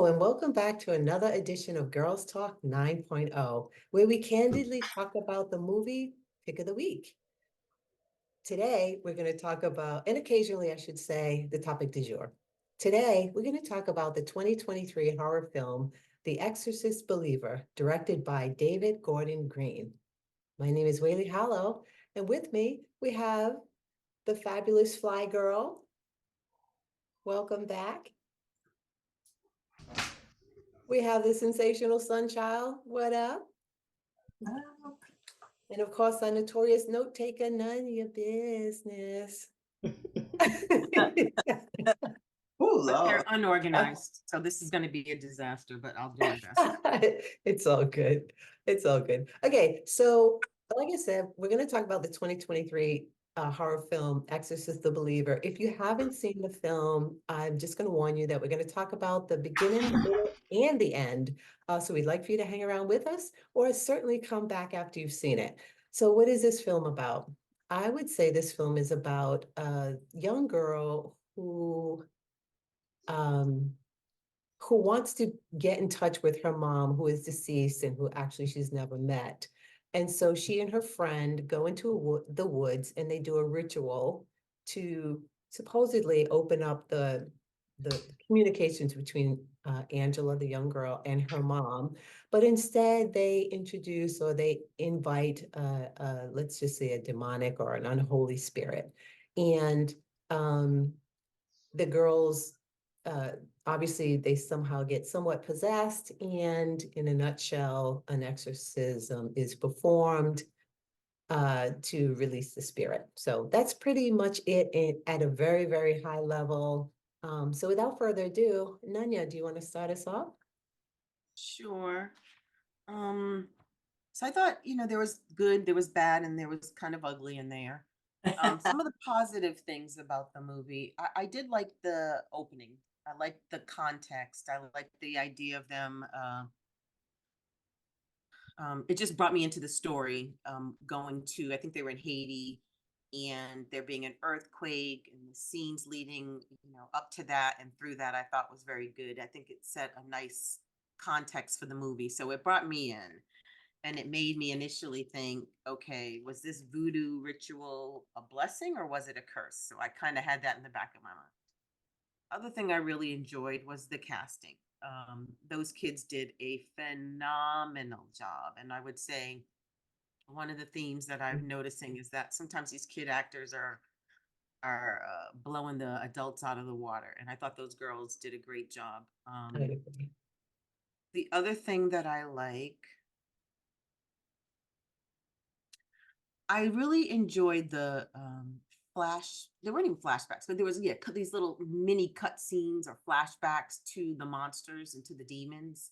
Hello, and welcome back to another edition of Girls Talk 9.0, where we candidly talk about the movie pick of the week. Today, we're going to talk about, and occasionally I should say, the topic du jour. Today, we're going to talk about the 2023 horror film, The Exorcist Believer, directed by David Gordon Green. My name is Whaley Hollow, and with me, we have the fabulous Fly Girl. Welcome back. We have the sensational Sunchild. What up? And of course, our notorious note taker, none of your business. Oh, But they're Lord. unorganized, so this is going to be a disaster, but I'll do my best. It's all good. It's all good. Okay, so like I said, we're going to talk about the 2023 horror film, Exorcist the Believer. If you haven't seen the film, I'm just going to warn you that we're going to talk about the beginning, the middle, and the end. So we'd like for you to hang around with us, or certainly come back after you've seen it. So what is this film about? I would say this film is about a young girl um, who wants to get in touch with her mom, who is deceased and who actually she's never met. And so she and her friend go into the woods and they do a ritual to supposedly open up the communications between Angela, the young girl, and her mom. But instead, they introduce or they invite, let's just say, a demonic or an unholy spirit. And the girls obviously they somehow get somewhat possessed, and in a nutshell, an exorcism is performed to release the spirit. So that's pretty much it at a very, very high level. So without further ado, Nanya, do you want to start us off? Sure. So I thought, there was good, there was bad, and there was kind of ugly in there. Some of the positive things about the movie, I did like the opening. I liked the context. I liked the idea of them. It just brought me into the story, going to, I think they were in Haiti, and there being an earthquake and the scenes leading, up to that and through that, I thought was very good. I think it set a nice context for the movie. So it brought me in, and it made me initially think, okay, was this voodoo ritual a blessing or was it a curse? So I kind of had that in the back of my mind. Other thing I really enjoyed was the casting. Those kids did a phenomenal job. And I would say one of the themes that I'm noticing is that sometimes these kid actors are blowing the adults out of the water. And I thought those girls did a great job. I agree. The other thing that I like, I really enjoyed the there weren't even flashbacks, but there was, yeah, these little mini cut scenes or flashbacks to the monsters and to the demons.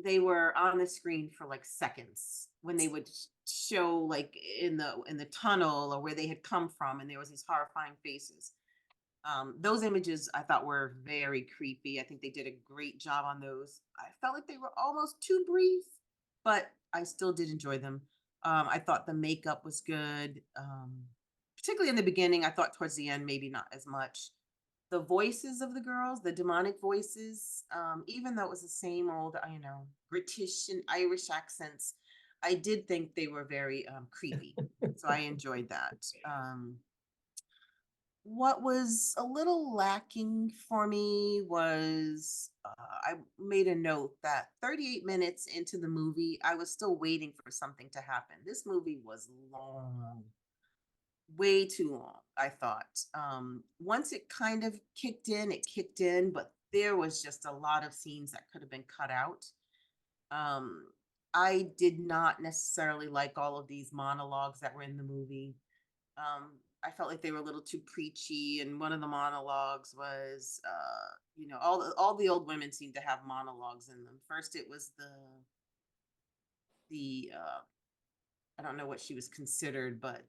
They were on the screen for like seconds when they would show like in the tunnel or where they had come from, and there was these horrifying faces. Those images I thought were very creepy. I think they did a great job on those. I felt like they were almost too brief, but I still did enjoy them. I thought the makeup was good, particularly in the beginning. I thought towards the end, maybe not as much. The voices of the girls, the demonic voices, even though it was the same old, British and Irish accents, I did think they were very creepy. So I enjoyed that. What was a little lacking for me was I made a note that 38 minutes into the movie, I was still waiting for something to happen. This movie was long, way too long, I thought. Once it kind of kicked in, it kicked in, but there was just a lot of scenes that could have been cut out. I did not necessarily like all of these monologues that were in the movie. I felt like they were a little too preachy, and one of the monologues was, all the old women seemed to have monologues in them. First, it was the I don't know what she was considered, but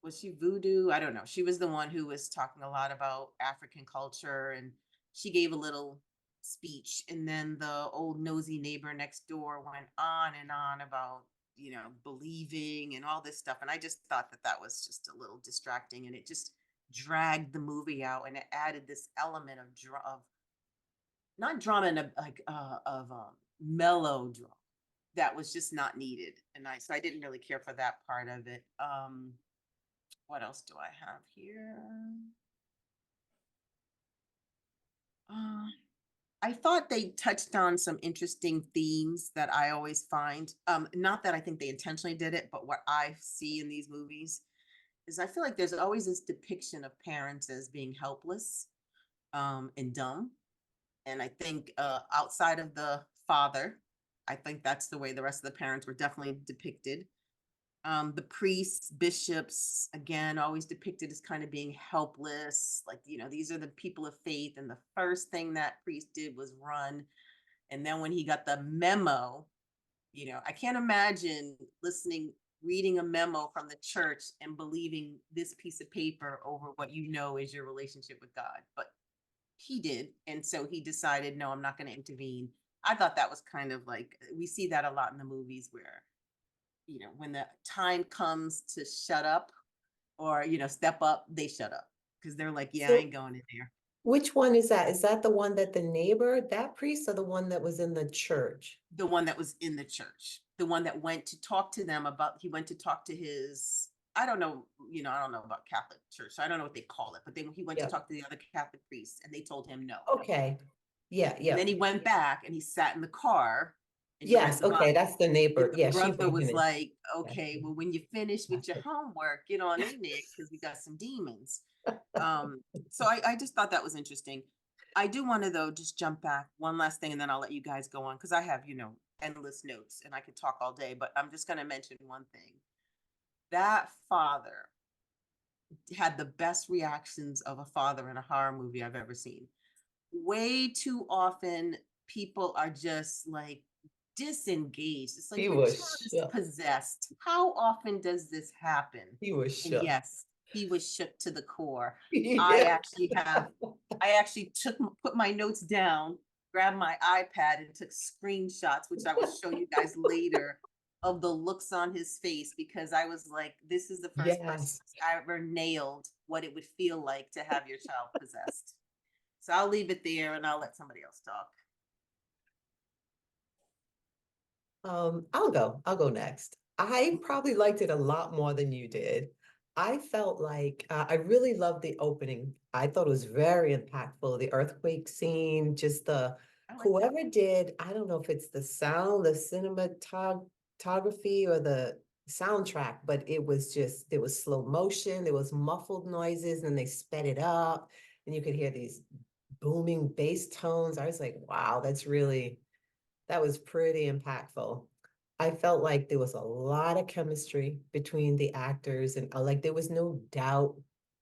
was she voodoo? I don't know. She was the one who was talking a lot about African culture, and she gave a little speech, and then the old nosy neighbor next door went on and on about, believing and all this stuff. And I just thought that that was just a little distracting, and it just dragged the movie out, and it added this element of not drama in a like of melodrama that was just not needed. And I didn't really care for that part of it. What else do I have here? Uh, I thought they touched on some interesting themes that I always find. Not that I think they intentionally did it, but what I see in these movies is I feel like there's always this depiction of parents as being helpless, and dumb. And I think outside of the father, I think that's the way the rest of the parents were definitely depicted. The priests, bishops, again, always depicted as kind of being helpless. Like, these are the people of faith. And the first thing that priest did was run. And then when he got the memo, I can't imagine reading a memo from the church and believing this piece of paper over what is your relationship with God. But he did. And so he decided, no, I'm not going to intervene. I thought that was kind of like, we see that a lot in the movies where, when the time comes to shut up or, step up, they shut up because they're like, yeah, I So ain't going in there. which one is that? Is that the one that the neighbor, that priest, or the one that was in the church? The one that was in the church, the one that went to talk to them about, he went to talk to his, I don't know, I don't know about Catholic church. So I don't know what they call it, but he went to Yep. talk to the other Catholic priests and they told him no. Okay. Yeah, And then yep. he went back and he sat in the car and he read Yes, the Bible. okay, that's the And neighbor. the Yeah, she brother brought him was in. like, That's okay, the well, when you finish with your Catholic. homework, get on in there because we got some demons. So I just thought that was interesting. I do want to, though, just jump back one last thing and then I'll let you guys go on because I have, endless notes and I could talk all day, but I'm just going to mention one thing. That father had the best reactions of a father in a horror movie I've ever seen. Way too often, people are just like disengaged. It's like He your child was is shook. possessed. How often does this happen? He was And shook. yes, he was shook to the core. I Yeah. actually have, I actually put my notes down, grabbed my iPad and took screenshots, which I will show you guys later, of the looks on his face because I was like, this is the first person Yes. I ever nailed what it would feel like to have your child possessed. So I'll leave it there and I'll let somebody else talk. I'll go next. I probably liked it a lot more than you did. I felt like I really loved the opening. I thought it was very impactful. The earthquake scene, just the I like that. whoever did, I don't know if it's the sound, the cinematography, or the soundtrack, but it was just, there was slow motion, there was muffled noises, and they sped it up, and you could hear these booming bass tones. I was like, wow, that was pretty impactful. I felt like there was a lot of chemistry between the actors, and like there was no doubt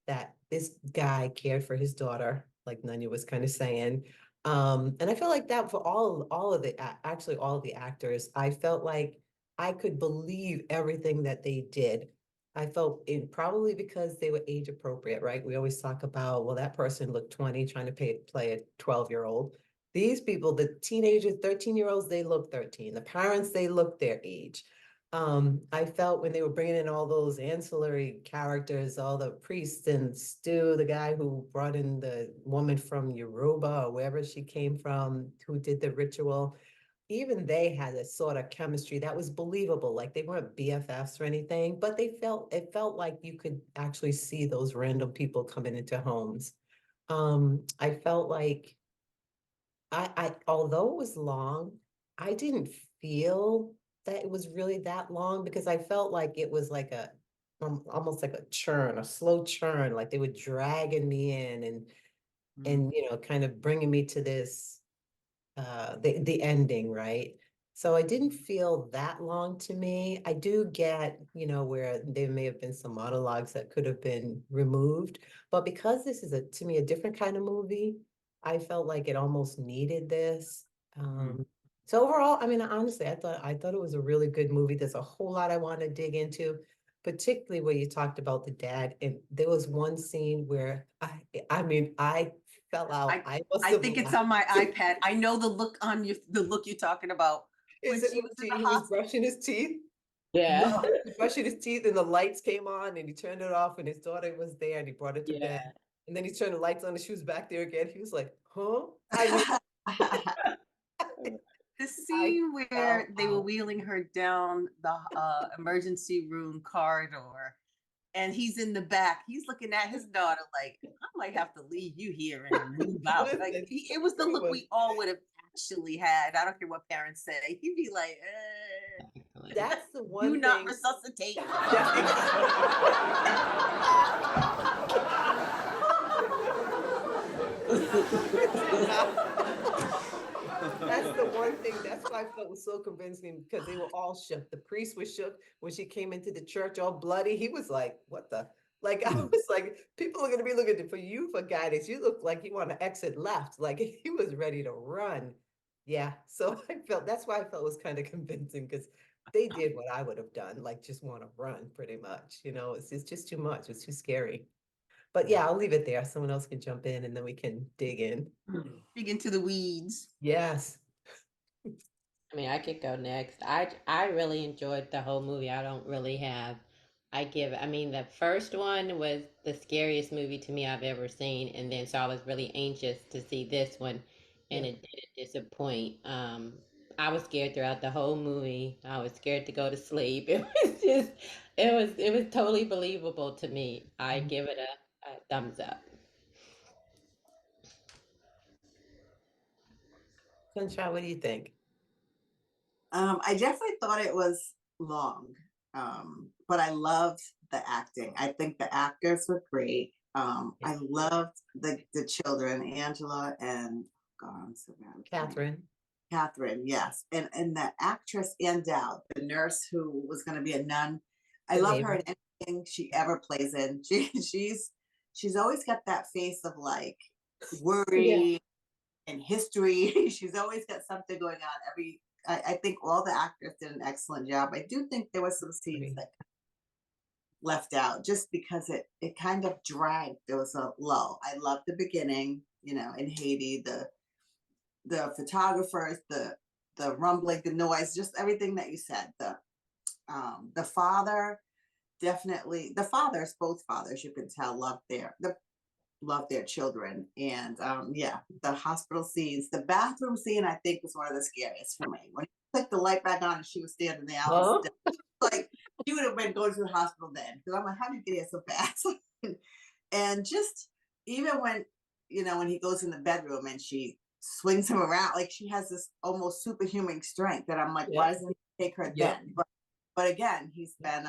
that this guy cared for his daughter, like Nanya was kind of saying. And I felt like that for all of the actually all of the actors. I felt like I could believe everything that they did. I felt it probably because they were age appropriate, right? We always talk about, well, that person looked 20 trying to play a 12-year-old. These people, the teenagers, 13-year-olds, they look 13. The parents, they look their age. I felt when they were bringing in all those ancillary characters, all the priests and Stu, the guy who brought in the woman from Yoruba or wherever she came from, who did the ritual, even they had a sort of chemistry that was believable. Like they weren't BFFs or anything, but it felt like you could actually see those random people coming into homes. I felt like although it was long, I didn't feel that it was really that long because I felt like it was like almost like a churn, a slow churn, like they were dragging me in Mm, and kind of bringing me to this the ending, right? So I didn't feel that long to me. I do get, where there may have been some monologues that could have been removed, but because this is to me a different kind of movie, I felt like it almost needed this. mm, So overall, I mean, honestly, I thought it was a really good movie. There's a whole lot I want to dig into, particularly where you talked about the dad, and there was one scene where I mean, I fell out. I I must I have think it's laughed. on my iPad. I know the look on you, the look you're talking about Is when it she when was in the he was hospital. brushing his teeth? Yeah. No, he was brushing his teeth and the lights came on and he turned it off and his daughter was there and he brought her to bed. Yeah. And then he turned the lights on and she was back there again. He was like, huh? I mean, The I scene where fell they were out. wheeling her down the emergency room corridor, and he's in the back. He's looking at his daughter like, I might have to leave you here and move out. Like Listen, it was the he look was, we all would have actually had. I don't care what parents say. He'd be like, Exactly. that's the do one not thing. resuscitate me. Do not. That's the one thing. That's why I felt was so convincing because they were all shook. The priest was shook when she came into the church all bloody. He was like, "What the?" Like I was like, people are going to be looking for you for guidance. You look like you want to exit left. Like he was ready to run. Yeah. So I felt that's why I felt it was kind of convincing because they did what I would have done, like just want to run pretty much. It's just too much. It's too scary. But yeah, I'll leave it there. Someone else can jump in and then we can dig in. Dig into the weeds. Yes. I mean, I could go next. I really enjoyed the whole movie. I don't really have. I mean, the first one was the scariest movie to me I've ever seen, and then so I was really anxious to see this one, and Yeah. it didn't disappoint. I was scared throughout the whole movie. I was scared to go to sleep. It was totally believable to me. I Mhm. give it a thumbs up. Sunshine, what do you think? I definitely thought it was long, but I loved the acting. I think the actors were great. Yeah. I loved the children, Angela and God, I'm so bad with the name. Catherine. Catherine, yes, and the actress Ann Dowd, the nurse who was going to be a nun. I The love her neighbor. in anything she ever plays in. She's always got that face of like Yeah. worry and history. She's always got something going on. I think all the actors did an excellent job. I do think there were some scenes Agree. that left out just because it kind of dragged. There was a lull. I loved the beginning, in Haiti, the photographers, the rumbling, the noise, just everything that you said. The father, definitely the fathers, both fathers, you can tell love their children. And yeah, the hospital scenes, the bathroom scene, I think was one of the scariest for me. When he clicked the light back on and she was standing there, I was Huh? like, she would have been going to the hospital then. Because I'm like, how did you get here so fast? And just even when he goes in the bedroom and she swings him around, like she has this almost superhuman strength that I'm like, why Yep. doesn't he take her Yep. then? But again, he's been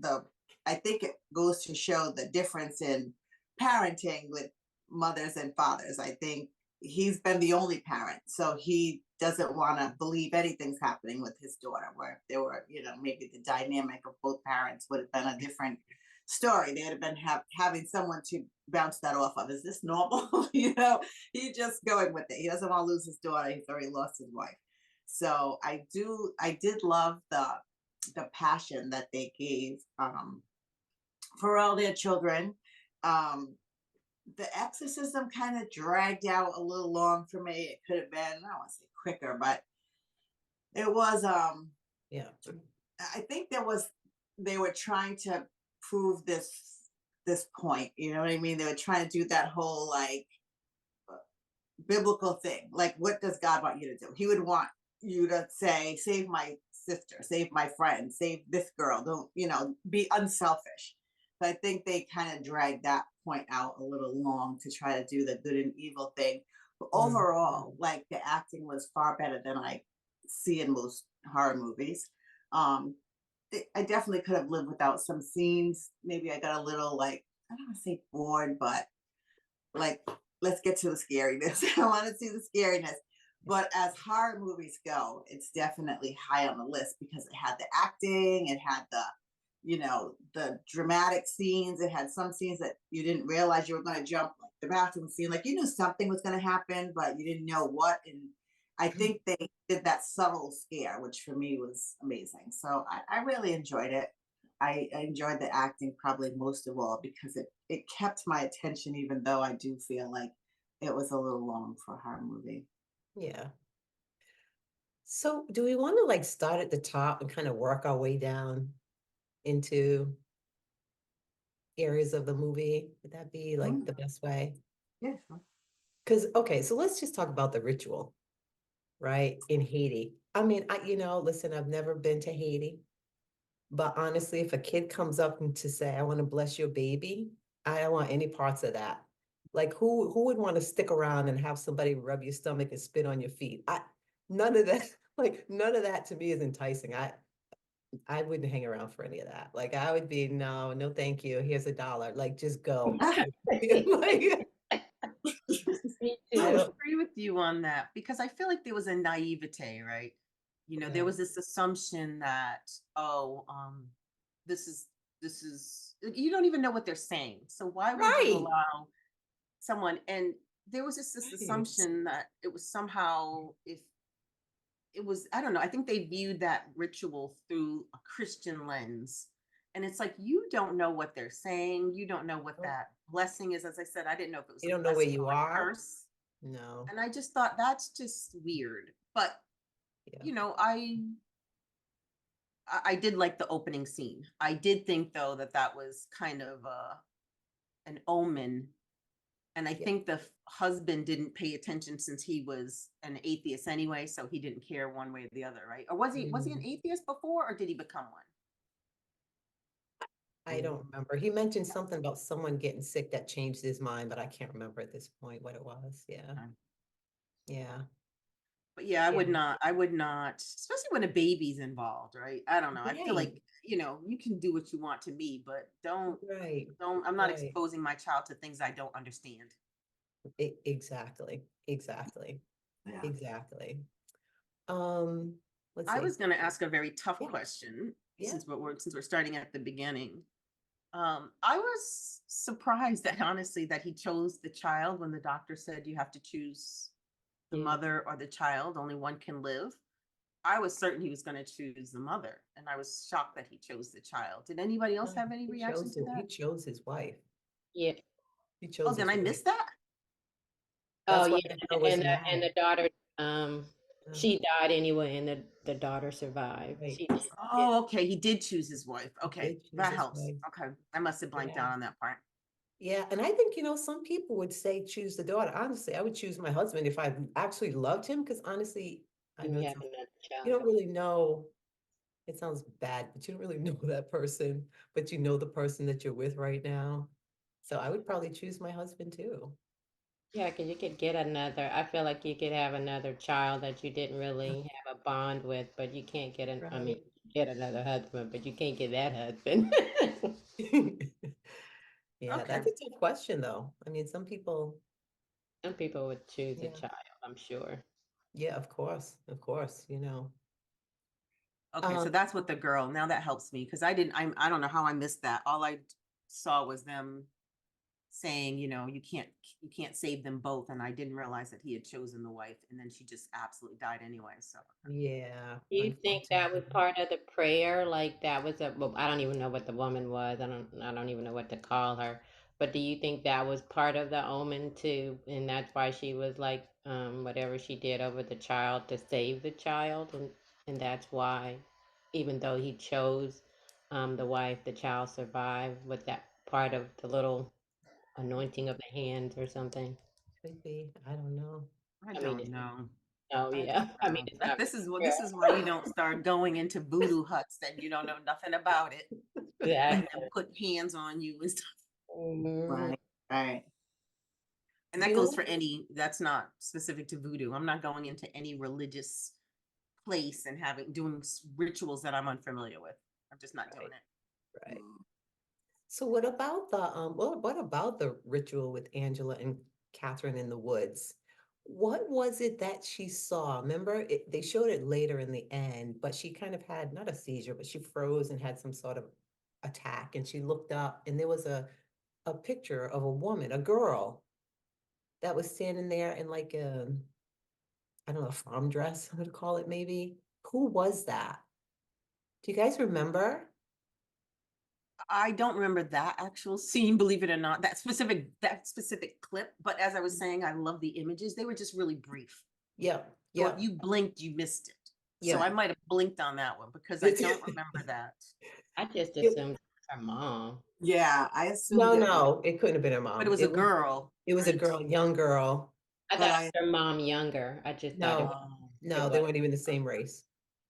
the I think it goes to show the difference in parenting with mothers and fathers. I think he's been the only parent, so he doesn't want to believe anything's happening with his daughter. Where if there were, maybe the dynamic of both parents would have been a different story. They'd have been having someone to bounce that off of. Is this normal? He's just going with it. He doesn't want to lose his daughter. He's already lost his wife. So I did love the passion that they gave for all their children. Um, the exorcism kind of dragged out a little long for me. It could have been, I don't want to say quicker, but it was Yeah. I think they were trying to prove this point, you know what I mean? They were trying to do that whole like biblical thing. Like, what does God want you to do? He would want you to say, save my sister, save my friend, save this girl. Don't, be unselfish. But I think they kind of dragged that point out a little long to try to do the good and evil thing. But Mm. overall, like the acting was far better than I see in most horror movies. Um, I definitely could have lived without some scenes. Maybe I got a little like, I don't want to say bored, but like, let's get to the scariness. I want to see the scariness. But as horror movies go, it's definitely high on the list because it had the acting, it had the dramatic scenes, it had some scenes that you didn't realize you were going to jump, like the bathroom scene, like you knew something was going to happen, but you didn't know what. And I think they did that subtle scare, which for me was amazing. So I really enjoyed it. I enjoyed the acting probably most of all because it kept my attention, even though I do feel like it was a little long for a horror movie. Yeah. So do we want to like start at the top and kind of work our way down into areas of the movie? Would that be like Mm, the best way? yeah, sure. Because, okay, so let's just talk about the ritual, right? In Haiti. I mean, listen, I've never been to Haiti, but honestly, if a kid comes up and to say, I want to bless your baby, I don't want any parts of that. Like who would want to stick around and have somebody rub your stomach and spit on your feet? None of that, like none of that to me is enticing. I wouldn't hang around for any of that. Like I would be, no, no, thank you. Here's $1. Like just go. Like, Me I I too. don't, agree with you on that because I feel like there was a naivete, right? There right, was this assumption that, oh, this is you don't even know what they're saying. So why would you right, allow someone? And there was just this right. assumption that it was somehow, if it was, I don't know, I think they viewed that ritual through a Christian lens. And it's like, you don't know what they're saying. You don't know what Nope. that blessing is. As I said, I didn't know if it was You a don't know where blessing you or a are. curse. No, And I just thought that's just weird. But, yeah, I did like the opening scene. I did think though that was kind of an omen. And I yeah. think the husband didn't pay attention since he was an atheist anyway, so he didn't care one way or the other, right? Or was he an Mm, atheist before, or did he become one? I don't remember. He mentioned something about someone getting sick that changed his mind, but I can't remember at this point what it was. Yeah, Okay. yeah, But yeah, I yeah. would not, especially when a baby's involved, right? I don't know. I feel Right, like, you can do what you want to me, but right, I'm not right. exposing my child to things I don't understand. Exactly, exactly, Yeah. exactly. Um, let's I see. was going to ask a very tough Yeah, question yeah. since we're starting at the beginning. I was surprised that honestly that he chose the child when the doctor said you have to choose the Yeah. mother or the child, only one can live. I was certain he was going to choose the mother, and I was shocked that he chose the child. Did anybody else have any reaction to He that? chose his wife. Yeah. He Oh, chose then his I wife. missed that? Oh That's why yeah, the girl was and mad. the daughter, um, Uh, she died anyway, and the daughter survived. right. She did. Oh, okay. He did choose his wife. He Okay. did choose That his helps. wife. Okay. I must have blanked Yeah. out on that part. Yeah, and I think, some people would say choose the daughter. Honestly, I would choose my husband if I actually loved him, because honestly, I And know you it have sounds, another you child. don't really know, it sounds bad, but you don't really know that person, but you know the person that you're with right now. So I would probably choose my husband too. Yeah, because you could get another. I feel like you could have another child that you didn't really have a bond with, but you can't get an. I mean, Right. get another husband, but you can't get that husband. Yeah, Okay. that's a tough question though. I mean, some people, Some people would choose a yeah, child, I'm sure. yeah, of course. Okay, Um, so that's what the girl. Now that helps me because I don't know how I missed that. All I saw was them saying, you can't save them both, and I didn't realize that he had chosen the wife, and then she just absolutely died anyway. So yeah, Do you think that was unfortunately. part of the prayer? Like that was a, well, I don't even know what the woman was. I don't even know what to call her. But do you think that was part of the omen too? And that's why she was like, whatever she did over the child to save the child, and that's why, even though he chose, the wife, the child survived. Was that part of the little anointing of the hands or something? Could be. I don't know. I I mean, don't know. oh I yeah. don't I mean, know. it's not This is what prayer. this is why you don't start going into voodoo huts that you don't know nothing about it, letting them Exactly. put hands on you and stuff. Mhm. Right. Right. And that You goes know, for any. That's not specific to voodoo. I'm not going into any religious place and doing rituals that I'm unfamiliar with. I'm just not doing right, it. right. So what about what about the ritual with Angela and Catherine in the woods? What was it that she saw? Remember, they showed it later in the end, but she kind of had not a seizure, but she froze and had some sort of attack. And she looked up, and there was a picture of a woman, a girl, that was standing there in like I don't know, a prom dress, I'm gonna call it maybe. Who was that? Do you guys remember? I don't remember that actual scene, believe it or not, that specific clip. But as I was saying, I love the images. They were just really brief. Yep, So if yep, you blinked, you missed it. So I yep. might have blinked on that one because I don't remember that. I just It, assumed it was her mom. Yeah, I assumed no, it was. no, it couldn't have been her But it mom. was a girl, It was a right? girl, young girl. I but thought her mom younger. I just thought No, Oh. it no, they was. weren't even the same race.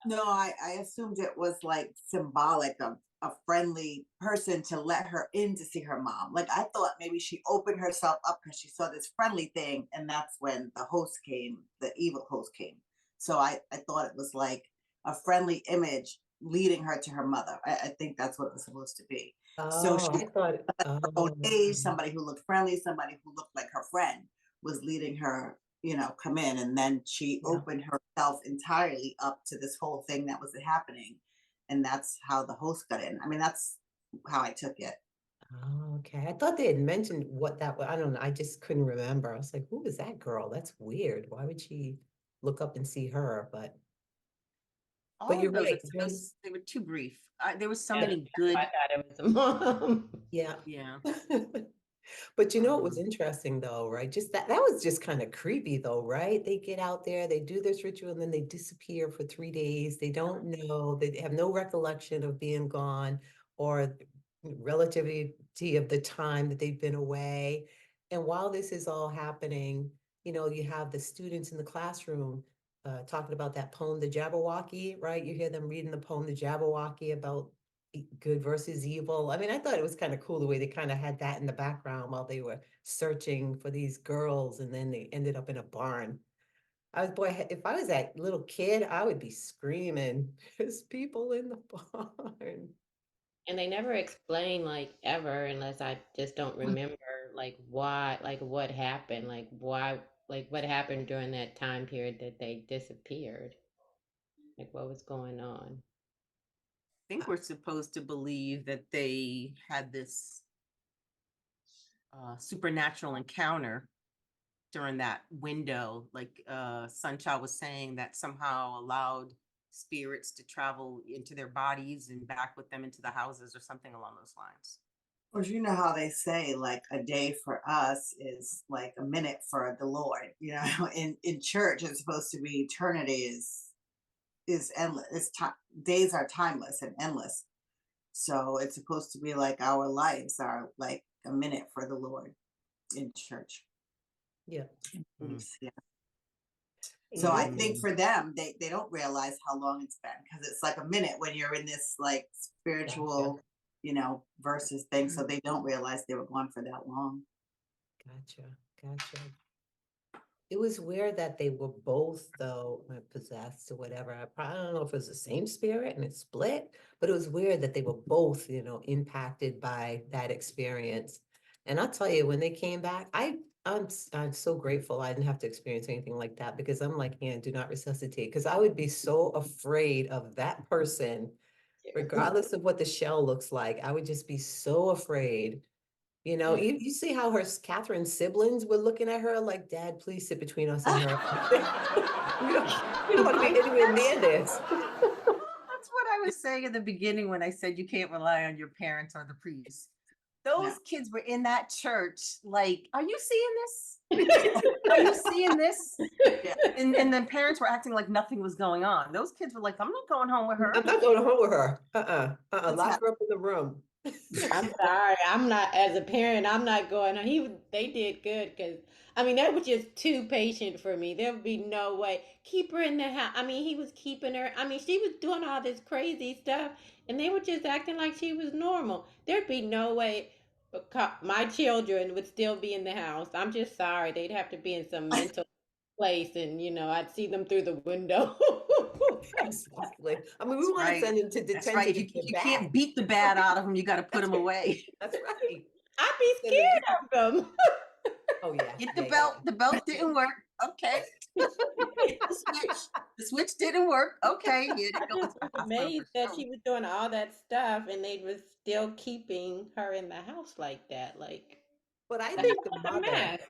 no, I assumed it was like symbolic of a friendly person to let her in to see her mom. Like I thought maybe she opened herself up because she saw this friendly thing, and that's when the host came, the evil host came. So I thought it was like a friendly image leading her to her mother. I think that's what it was supposed to be. So Oh, she I thought, her own age, okay. somebody who looked friendly, somebody who looked like her friend was leading her, come in. And then she Yeah. opened herself entirely up to this whole thing that was happening. And that's how the host got in. I mean, that's how I took it. Oh, okay. I thought they had mentioned what that was. I don't know. I just couldn't remember. I was like, who is that girl? That's weird. Why would she look up and see her? But All you're of those right. exposures, they were too brief. There was so Yeah, many I good, thought it was a mom. Yeah. yeah. But you know what was Um, interesting though, right? Just that was just kind of creepy though, right? They get out there, they do this ritual, and then they disappear for 3 days. They don't know, they have no recollection of being gone or relativity of the time that they've been away. And while this is all happening, you have the students in the classroom talking about that poem, the Jabberwocky, right? You hear them reading the poem, the Jabberwocky, about good versus evil. I mean, I thought it was kind of cool the way they kind of had that in the background while they were searching for these girls, and then they ended up in a barn. Boy, if I was that little kid, I would be screaming, there's people in the barn. And they never explain like ever, unless I just don't remember like why, like what happened, like why, like what happened during that time period that they disappeared, like what was going on. I think we're supposed to believe that they had this supernatural encounter during that window, like Sunchild was saying, that somehow allowed spirits to travel into their bodies and back with them into the houses or something along those lines. Or you know how they say like a day for us is like a minute for the Lord. In church it's supposed to be eternity is endless. It's time, days are timeless and endless. So it's supposed to be like our lives are like a minute for the Lord in church. Yeah. Mm. Yeah. So I Yeah. think Mm. for them, they don't realize how long it's been because it's like a minute when you're in this like Gotcha. spiritual, versus thing. So they don't realize they were gone for that long. Gotcha. Gotcha. It was weird that they were both, though, possessed or whatever. I don't know if it was the same spirit and it split, but it was weird that they were both, impacted by that experience. And I'll tell you, when they came back, I'm so grateful I didn't have to experience anything like that, because I'm like, yeah, do not resuscitate, because I would be so afraid of that person, regardless of what the shell looks like. I would just be so afraid. You see how Catherine's siblings were looking at her like, Dad, please sit between us and her. We don't, we don't want to be anywhere near this. That's what I was saying in the beginning when I said you can't rely on your parents or the priest. Those No. kids were in that church, like, are you seeing this? Are you seeing this? Yeah. And then parents were acting like nothing was going on. Those kids were like, I'm not going home with her. I'm not going home with her. What's Lock her up in the room. I'm sorry. I'm not, as a parent, I'm not going. They did good, because I mean that was just too patient for me. There would be no way. Keep her in the house. I mean, he was keeping her. I mean, she was doing all this crazy stuff, and they were just acting like she was normal. There'd be no way my children would still be in the house. I'm just sorry. They'd have to be in some mental place, and I'd see them through the window. Exactly. I mean, we That's want to right. send him to That's right. detention if You they're can't bad. beat the bad out of them. You got to put them away. That's right. I'd be Send them to- scared of them. Oh, yeah. Get the Yeah, belt. yeah, The belt didn't work. Okay. The switch didn't work. Okay. Here I it goes just to the was hospital for amazed that sure. she was doing all that stuff and they was still keeping her in the house like that. Like, But I the house think the was a mother, mess.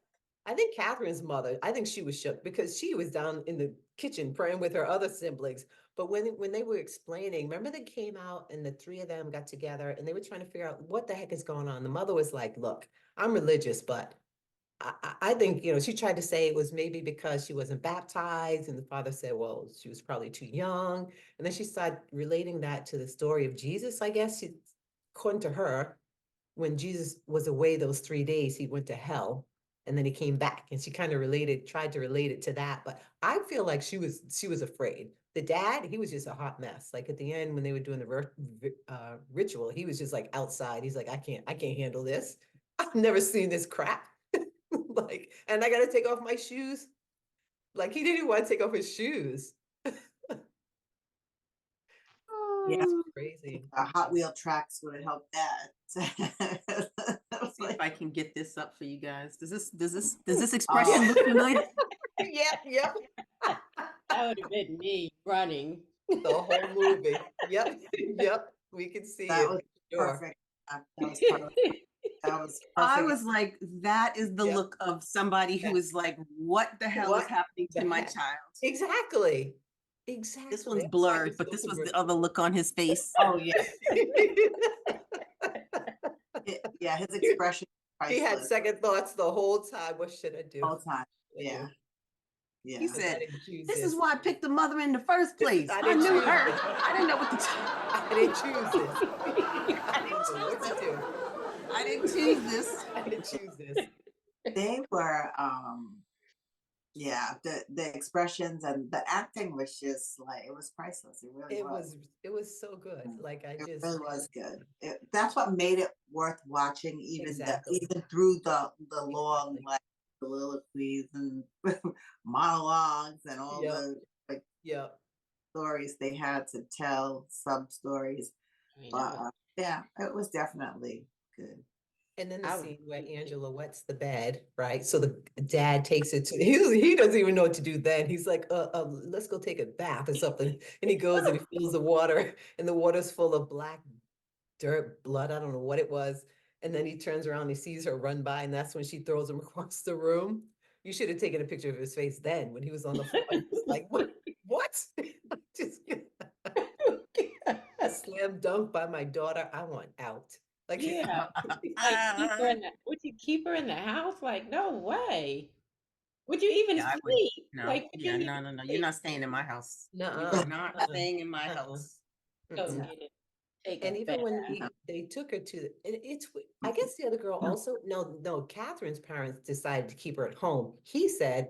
I think Catherine's mother, I think she was shook because she was down in the kitchen praying with her other siblings. But when they were explaining, remember they came out and the three of them got together and they were trying to figure out what the heck is going on. The mother was like, look, I'm religious, but I think, she tried to say it was maybe because she wasn't baptized. And the father said, well, she was probably too young. And then she started relating that to the story of Jesus, I guess, according to her. When Jesus was away those 3 days, he went to hell. and then he came back, and she kind of tried to relate it to that. But I feel like she was afraid. The dad, he was just a hot mess. Like at the end when they were doing the ritual, he was just like outside. He's like, I can't handle this. I've never seen this crap. Like, and I got to take off my shoes. Like he didn't want to take off his shoes. Yeah, Crazy. Hot Wheel tracks would have helped that. Let's see if I can get this up for you guys. Does this Oh. expression look familiar? Yep. That would have been me running. The whole movie. Yep. We can see That it. was Sure. perfect. That was perfect. That was I perfect. was like, that is the Yep. look of somebody who is like, what the hell is What happening the to my heck? child? Exactly. This one's That's why blurred, he's but so this was the progressive. other look on his face. Oh yeah, yeah. His expression was He had priceless second thoughts the whole time. What should I do? all the time. What should I Yeah, do? yeah. He Because I said, didn't choose this this. is why I picked the mother in the first place. I I didn't knew choose her. this. I didn't know what to I didn't choose this. I didn't know what choose to this. do. I didn't choose this. I didn't choose this. They were yeah, the expressions and the acting was just like it was priceless. It really was. It was so good. Like I It just really was good. That's what made it worth watching, Exactly. even through the long Exactly. like soliloquies and monologues and all Yep. the like Yep. stories they had to tell, sub stories. I mean, But yeah, it was definitely good. And then the I was scene where Angela wets the bed, right? So the dad takes it to he doesn't even know what to do then. He's like, let's go take a bath or something. And he goes and he fills the water, and the water's full of black dirt, blood. I don't know what it was. And then he turns around, and he sees her run by, and that's when she throws him across the room. You should have taken a picture of his face then when he was on the floor. He was like, what? Just a slam dunk by my daughter. I want out. Like, Yeah. Like, would you keep her in the house? Like, no way. Would you even Yeah, I would. sleep? No, Like, would you yeah, even no. You're sleep? not staying in my house. You nuh-uh, are not staying in my house. Go mm-mm. get it. Take And a even when bath. they took her to, I guess the other girl also, no, Catherine's parents decided to keep her at home. He said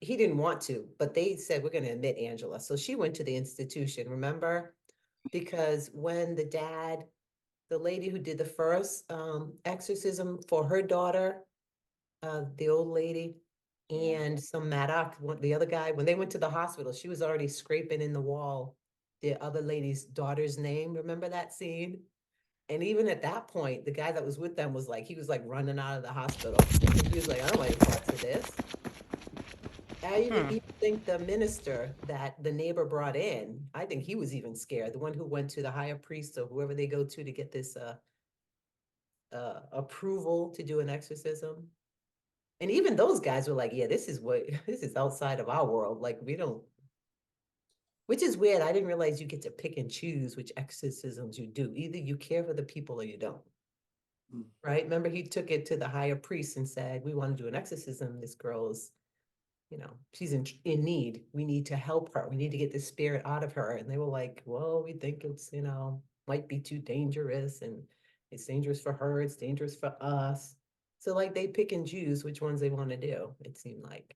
he didn't want to, but they said, we're going to admit Angela. So she went to the institution, remember? Because when the lady who did the first exorcism for her daughter, the old lady, Yeah. and some Maddox, the other guy, when they went to the hospital, she was already scraping in the wall the other lady's daughter's name. Remember that scene? And even at that point, the guy that was with them was like, he was like running out of the hospital. He was like, I don't want any parts of this. I even think the minister that the neighbor brought in, I think he was even scared. The one who went to the higher priest or whoever they go to get this approval to do an exorcism. And even those guys were like, yeah, this is outside of our world. Like we don't, which is weird. I didn't realize you get to pick and choose which exorcisms you do. Either you care for the people or you don't. Right? Remember, he took it to the higher priest and said, we want to do an exorcism. This girl's, she's in need. We need to help her. We need to get the spirit out of her. And they were like, well, we think it's, might be too dangerous, and it's dangerous for her. It's dangerous for us. So like they pick and choose which ones they want to do, it seemed like.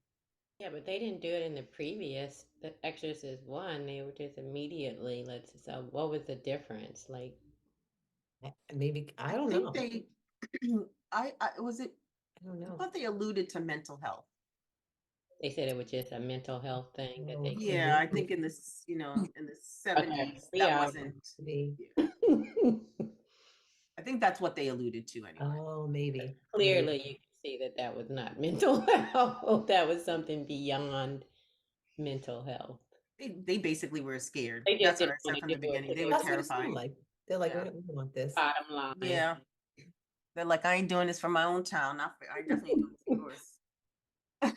Yeah, but they didn't do it in the previous, the Exorcist one. They were just immediately, so what was the difference? Like, Maybe, I I don't think know. they, was it, I don't I know. thought they alluded to mental health. they said it was just a mental health thing that they Yeah, I think in this, in the 70s, that Yeah. wasn't, Maybe. I think that's what they alluded to anyway. Oh, maybe. Clearly, you can see that that was not mental health. That was something beyond mental health. They basically were scared. They just That's what I didn't said want from to the do it beginning. because They it were was That's what it seemed terrified. like. They're like, Yeah. we don't want this. bottom line. Yeah. They're like, I ain't doing this for my own town. I definitely ain't doing this for yours.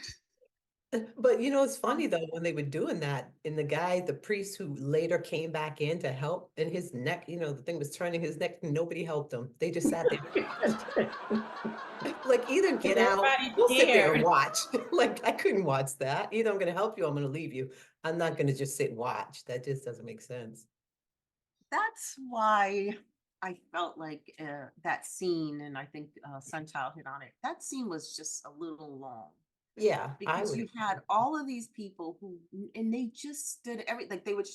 But it's funny though, when they were doing that, and the priest who later came back in to help, and his neck, the thing was turning his neck, and nobody helped him. They just sat there. Like, either get out, Everybody we'll sit there and scared. watch. Like, I couldn't watch that. Either I'm going to help you, or I'm going to leave you. I'm not going to just sit and watch. That just doesn't make sense. That's why I felt like that scene, and I think Sunchild hit on it. That scene was just a little long Yeah, I because would. you had all of these people who, and they just stood like they would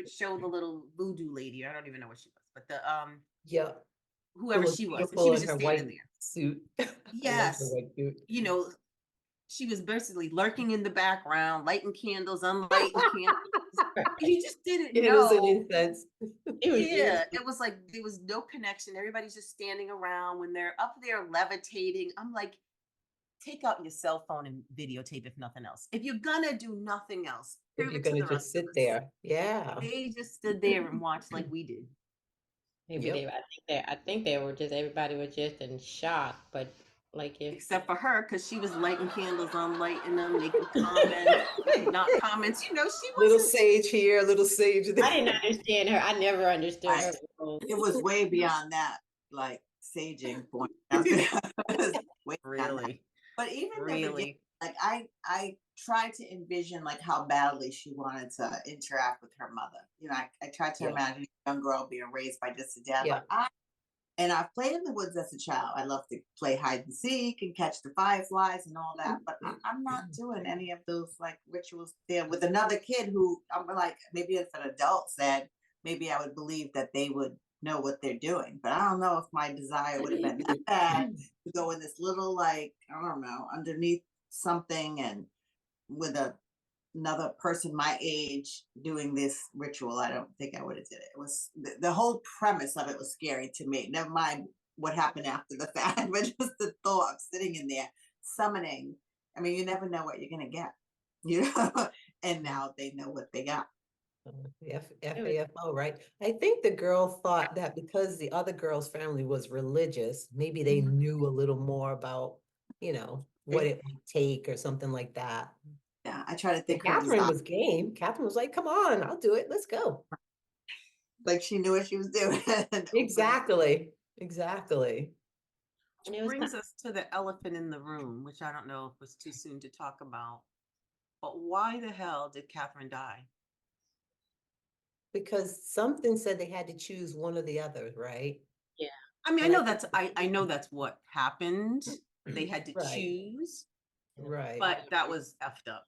show the little voodoo lady. I don't even know what she was, but the Yep. Who whoever was she was, and she beautiful was in just her standing white there. suit. I love her Yes, white suit. you know, she was basically lurking in the background, lighting candles, unlighting candles. You just didn't Candles and know. incense. It was Yeah, it was like there was no connection. Everybody's just standing around when they're up there levitating. I'm like, take out your cell phone and videotape if nothing else. If you're gonna do nothing else, If prove you're it to gonna the just rest of sit us. there. Yeah. They just stood there and watched like we did. maybe Yep. I think they were just everybody was just in shock, but like if Except for her, because she was lighting candles, unlighting them, making comments, not comments. She Little wasn't sage here, little sage I there. didn't understand her. I never understood her. Right. It was way beyond that, like saging point. It was way beyond that. really, But even in the beginning, really. like I tried to envision like how badly she wanted to interact with her mother. I tried to Yeah. imagine a young girl being raised by just a dad. Yeah. And I've played in the woods as a child. I love to play hide and seek and catch the fireflies and all that. But I'm not doing any of those like rituals there with another kid who I'm like, maybe if an adult said, maybe I would believe that they would know what they're doing. But I don't know if my desire would have been that bad to go in this little, like, I don't know, underneath something and with another person my age doing this ritual. I don't think I would have did it. It was the whole premise of it was scary to me. Never mind what happened after the fact, but just the thought of sitting in there summoning. I mean, you never know what you're gonna get, you know. And now they know what they got. FAFO, right? I think the girl thought that because the other girl's family was religious, maybe they knew a little more about, what it might take or something like that. Yeah, I try to And think her Catherine design, was game. Catherine was like, come on, I'll do it. Let's go. like she knew what she was doing. Exactly. Exactly. And Which it was brings us to the elephant in the room, which I don't know if it's too soon to talk about. But why the hell did Catherine die? Because something said they had to choose one or the other, right? yeah, I mean, I And I know think that's I know that's what happened. They had to right, choose, right. but that was effed up.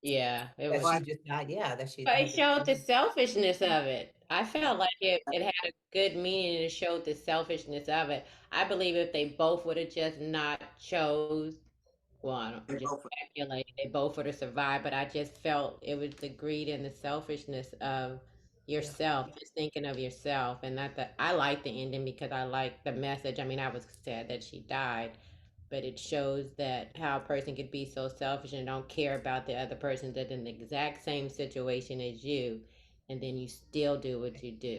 yeah, it That was. she just died, yeah, that she But it had to showed the choose. selfishness of it. I felt like it had a good meaning and it showed the selfishness of it. I believe if they both would have just not chose, well, I'm just speculating, they both would have survived, but I just felt it was the greed and the selfishness of yourself, just thinking of yourself. And not that I like the ending because I like the message. I mean, I was sad that she died, but it shows that how a person could be so selfish and don't care about the other person that's in the exact same situation as you, and then you still do what you do.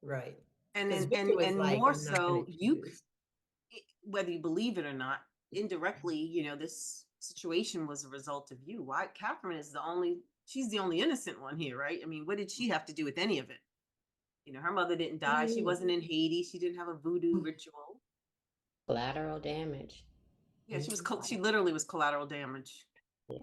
Right. And Because and Victor and, was and like, more I'm not gonna so, choose. whether you believe it or not, indirectly, this situation was a result of you. Why Catherine is she's the only innocent one here, right? I mean, what did she have to do with any of it? Her mother didn't die. She wasn't in Haiti. She didn't have a voodoo ritual. Collateral damage. Yeah, she literally was collateral damage. Yeah.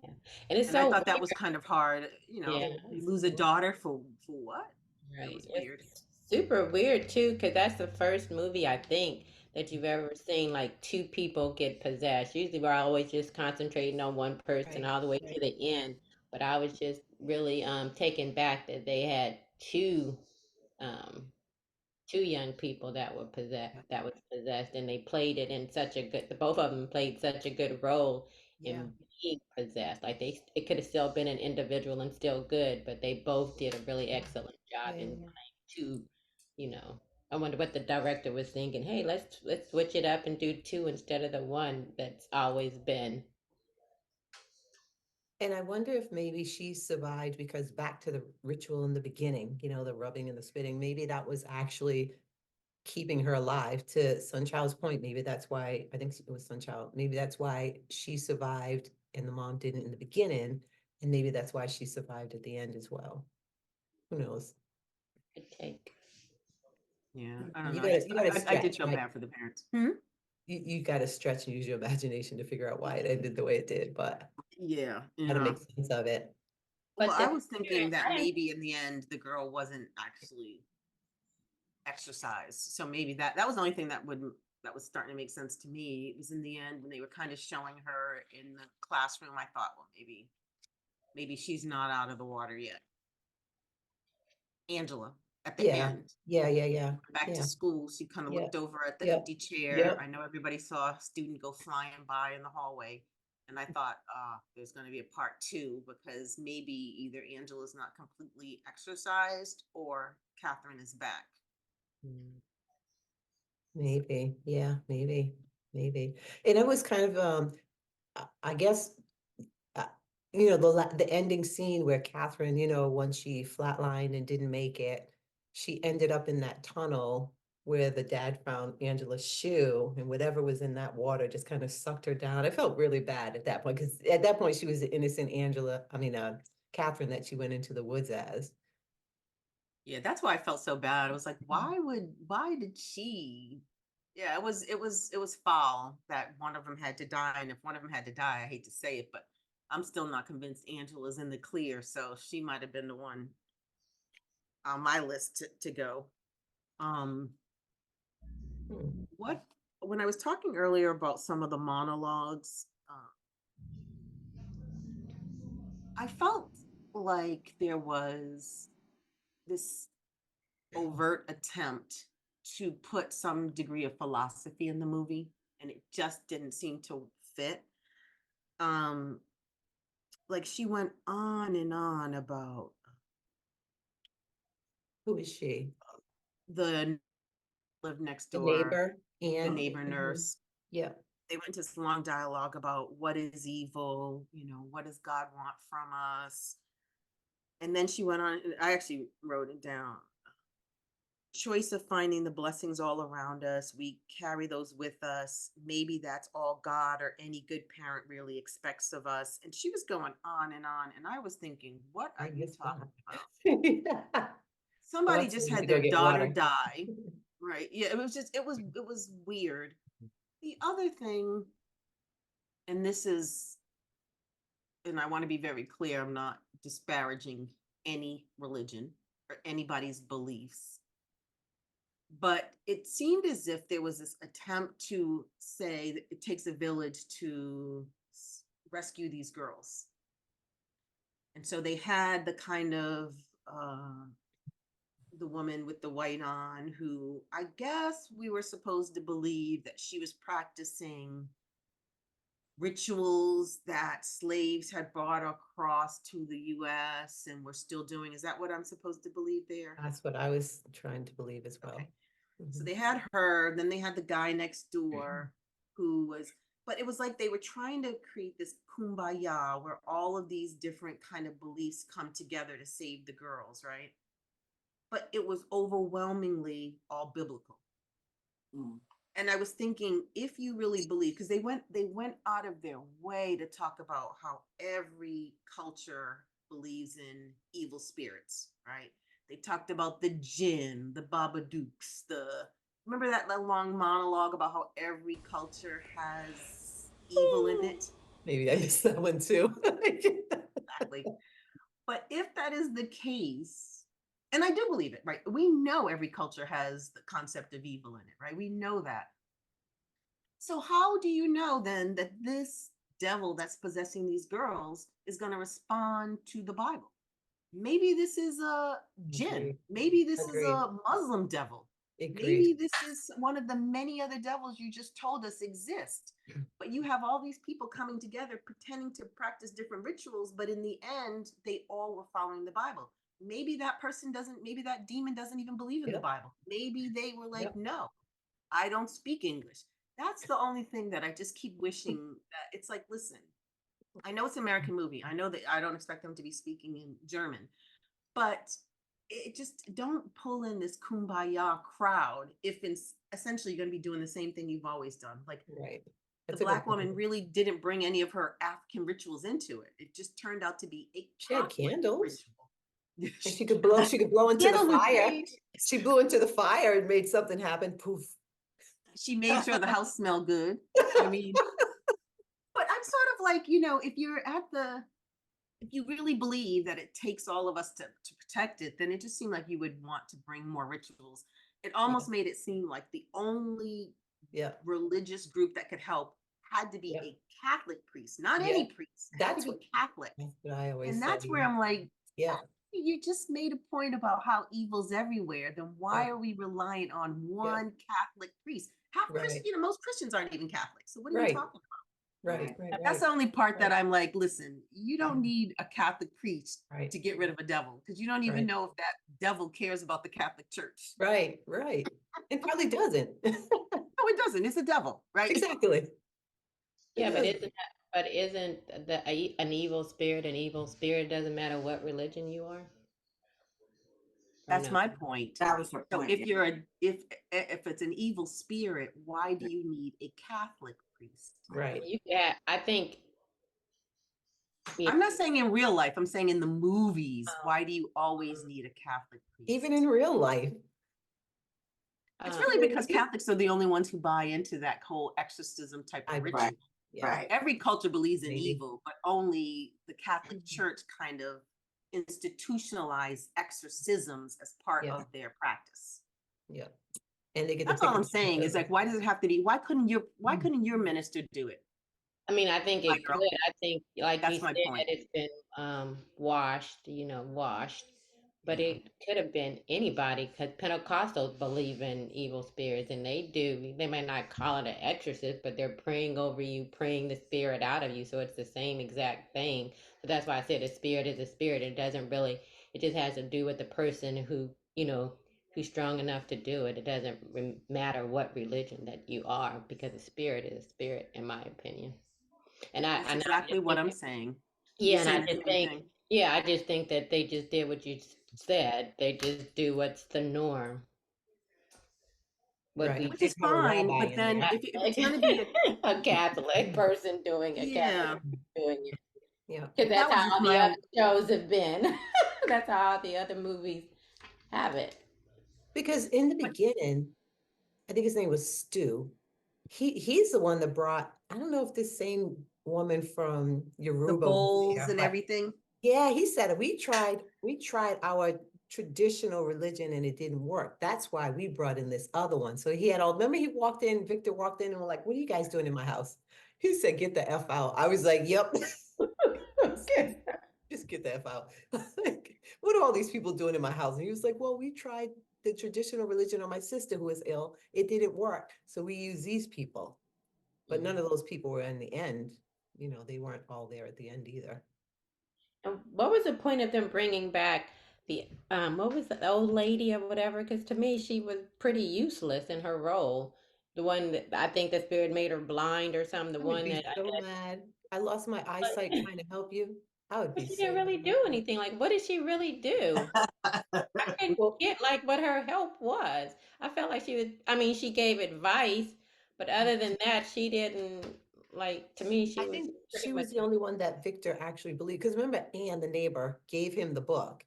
And it's And I so thought that was kind of hard. yeah, You lose a daughter for what? It right. was weird. It's super weird too, because that's the first movie I think that you've ever seen like two people get possessed. Usually we're always just concentrating on one person Right, all the way to the end. But I was just really taken back that they had um two young people that was possessed, and they played it in such a good, both of them played such a good role Yeah. in being possessed. Like it could have still been an individual and still good, but they both did a really excellent job in Yeah. playing two, you know. I wonder what the director was thinking. Hey, let's switch it up and do two instead of the one that's always been. And I wonder if maybe she survived because back to the ritual in the beginning, the rubbing and the spitting, maybe that was actually keeping her alive. To Sunchild's point, maybe that's why, I think it was Sunchild, maybe that's why she survived and the mom didn't in the beginning. And maybe that's why she survived at the end as well. Who knows? Good take. Yeah, I don't You know. gotta I did stretch, feel right? bad for the parents. You gotta stretch and use your imagination to figure out why it ended the way it did, but Yeah, how to yeah. make sense of it. Well, But I the was thinking that I didn't maybe in the end the girl wasn't actually exercised. So maybe that was the only thing that was starting to make sense to me. It was in the end when they were kind of showing her in the classroom. I thought, well, maybe she's not out of the water yet. Angela at the Yeah, end, yeah. back to Yeah, school, she kind of yeah, looked over at the yep, empty chair. yep. I know everybody saw a student go flying by in the hallway. And I thought, there's going to be a part two because maybe either Angela's not completely exercised or Catherine is back. Mm. Maybe, yeah, maybe. And it was kind of, I guess, uh, the ending scene where Catherine, when she flatlined and didn't make it, she ended up in that tunnel where the dad found Angela's shoe, and whatever was in that water just kind of sucked her down. I felt really bad at that point because at that point she was the innocent Catherine that she went into the woods as. Yeah, that's why I felt so bad. I was like, why did she? Yeah, it was foul that one of them had to die. And if one of them had to die, I hate to say it, but I'm still not convinced Angela's in the clear. So she might have been the one on my list to go. Um, Hmm. what when I was talking earlier about some of the monologues, I felt like there was this overt attempt to put some degree of philosophy in the movie, and it just didn't seem to fit. Um, like she went on and on about Who is she? the live next The door, neighbor? the And neighbor nurse. yeah. They went into this long dialogue about what is evil, what does God want from us? And then she went on, and I actually wrote it down. Choice of finding the blessings all around us. We carry those with us. Maybe that's all God or any good parent really expects of us. And she was going on and on. And I was thinking, what are I you missed talking about? that. Oh, Somebody that's just we need had to go their get daughter water. die. Right. Yeah, it was weird. The other thing, and this is, and I want to be very clear, I'm not disparaging any religion or anybody's beliefs. But it seemed as if there was this attempt to say that it takes a village to rescue these girls. And so they had the kind of the woman with the white on who I guess we were supposed to believe that she was practicing rituals that slaves had brought across to the US and were still doing. Is that what I'm supposed to believe there? That's what I was trying to believe as Okay. well. So Mhm. they had her, then they had the guy next door who was, but it was like they were trying to create this kumbaya where all of these different kind of beliefs come together to save the girls, right? But it was overwhelmingly all biblical. Mm. And I was thinking, if you really believe, because they went out of their way to talk about how every culture believes in evil spirits, right? They talked about the jinn, the Babadooks, remember that long monologue about how every culture has evil in it? Maybe I missed that one too. Exactly. But if that is the case, and I do believe it, right? We know every culture has the concept of evil in it, right? We know that. So how do you know then that this devil that's possessing these girls is going to respond to the Bible? Maybe this is a jinn. Agreed. Maybe this is Agreed. a Muslim devil. Agreed. Maybe this is one of the many other devils you just told us exist. But you have all these people coming together pretending to practice different rituals, but in the end, they all were following the Bible. Maybe maybe that demon doesn't even believe in the Yep. Bible. Maybe they were like, Yep. no, I don't speak English. That's the only thing that I just keep wishing that it's like, listen, I know it's an American movie. I know that I don't expect them to be speaking in German, but it just don't pull in this kumbaya crowd if it's essentially you're going to be doing the same thing you've always done. Like Right. the That's a good black woman point. really didn't bring any of her African rituals into it. It just turned out to be a She had Catholic candles ritual. and she could blow into the Candles with fire. sage. She blew into the fire and made something happen. Poof. She made sure the house smelled good. I mean, but I'm sort of like, if you really believe that it takes all of us to protect it, then it just seemed like you would want to bring more rituals. it almost made it seem like the only Yeah, religious group that could help had to be Yeah. a Catholic priest, not Yeah. any priest. It had That's to be what Catholic. that's what I always And say. that's where I'm like, Yeah, you just made a point about how evil's everywhere. Then why Yeah. are we reliant on one Catholic priest? Half Christian, Right. most Christians aren't even Catholic. So what are you Right. talking Right, about? right, That's right, the only part that Right. I'm like, listen, you don't need a Catholic priest right, to get rid of a devil because you don't even right, know if that devil cares about the Catholic Church. right, right. And probably doesn't. No, it doesn't. It's a devil, right? Exactly. It Yeah, but doesn't. isn't an evil spirit an evil spirit? Doesn't matter what religion you are, or That's no? my point. That was her So point. if Yeah. you're if it's an evil spirit, why do you need a Catholic priest? Right. Yeah, I think. Yeah, I'm not saying in real life, I'm saying in the movies, why do you always need a Catholic priest? Even in real life. It's um, really because Catholics are the only ones who buy into that whole exorcism type I of believe. ritual. Yeah. Right. Every culture believes in Maybe. evil, but only the Catholic Church kind of institutionalized exorcisms as part Yeah. of their practice. Yeah. And they get That's to all pick I'm saying is like, why does it have to be? Why couldn't your minister do it? I mean, I think My it girl. could. I think, like you That's my said, point. it's been washed. But it could have been anybody because Pentecostals believe in evil spirits, and they do. They might not call it an exorcist, but they're praying over you, praying the spirit out of you. So it's the same exact thing. So that's why I said a spirit is a spirit. It doesn't really. It just has to do with the person who's strong enough to do it. It doesn't matter what religion that you are, because a spirit is a spirit, in my opinion. And I That's and I exactly just what think I'm that, saying. yeah, You're and saying the same thing. I just think that they just did what you said. They just do what's the norm. What Right. we Which They'd is have a fine, rabbi but in then there. if it's gonna be a Catholic person doing a yeah, Catholic doing it, Yeah. because that that's was how just all the other my shows have been. That's how all the other movies have it. Because in the but beginning, I think his name was Stu. He's the one that brought, I don't know if this same woman from the Yoruba was bowls there, and but everything. yeah, he said it. We tried our traditional religion and it didn't work. That's why we brought in this other one. So he had all, remember Victor walked in and we're like, what are you guys doing in my house? He said, get the F out. I was like, yep. Okay. Just get the F out. Like, what are all these people doing in my house? And he was like, well, we tried the traditional religion on my sister who is ill. It didn't work. So we use these people. But none of those people were in the end. They weren't all there at the end either. And what was the point of them bringing back the what was the old lady or whatever? Because to me, she was pretty useless in her role. The one that I think the spirit made her blind or something. The I would one be that so mad. I lost my eyesight trying to help you. I would be she didn't so really mad. do anything. Like, what did she really do? I couldn't Well, get like what her help was. I felt like she was. I mean, she gave advice, but other than that, she didn't. Like, to me, I she was think pretty she much. was the only one that Victor actually believed. Because remember, Anne, the neighbor, gave him the book.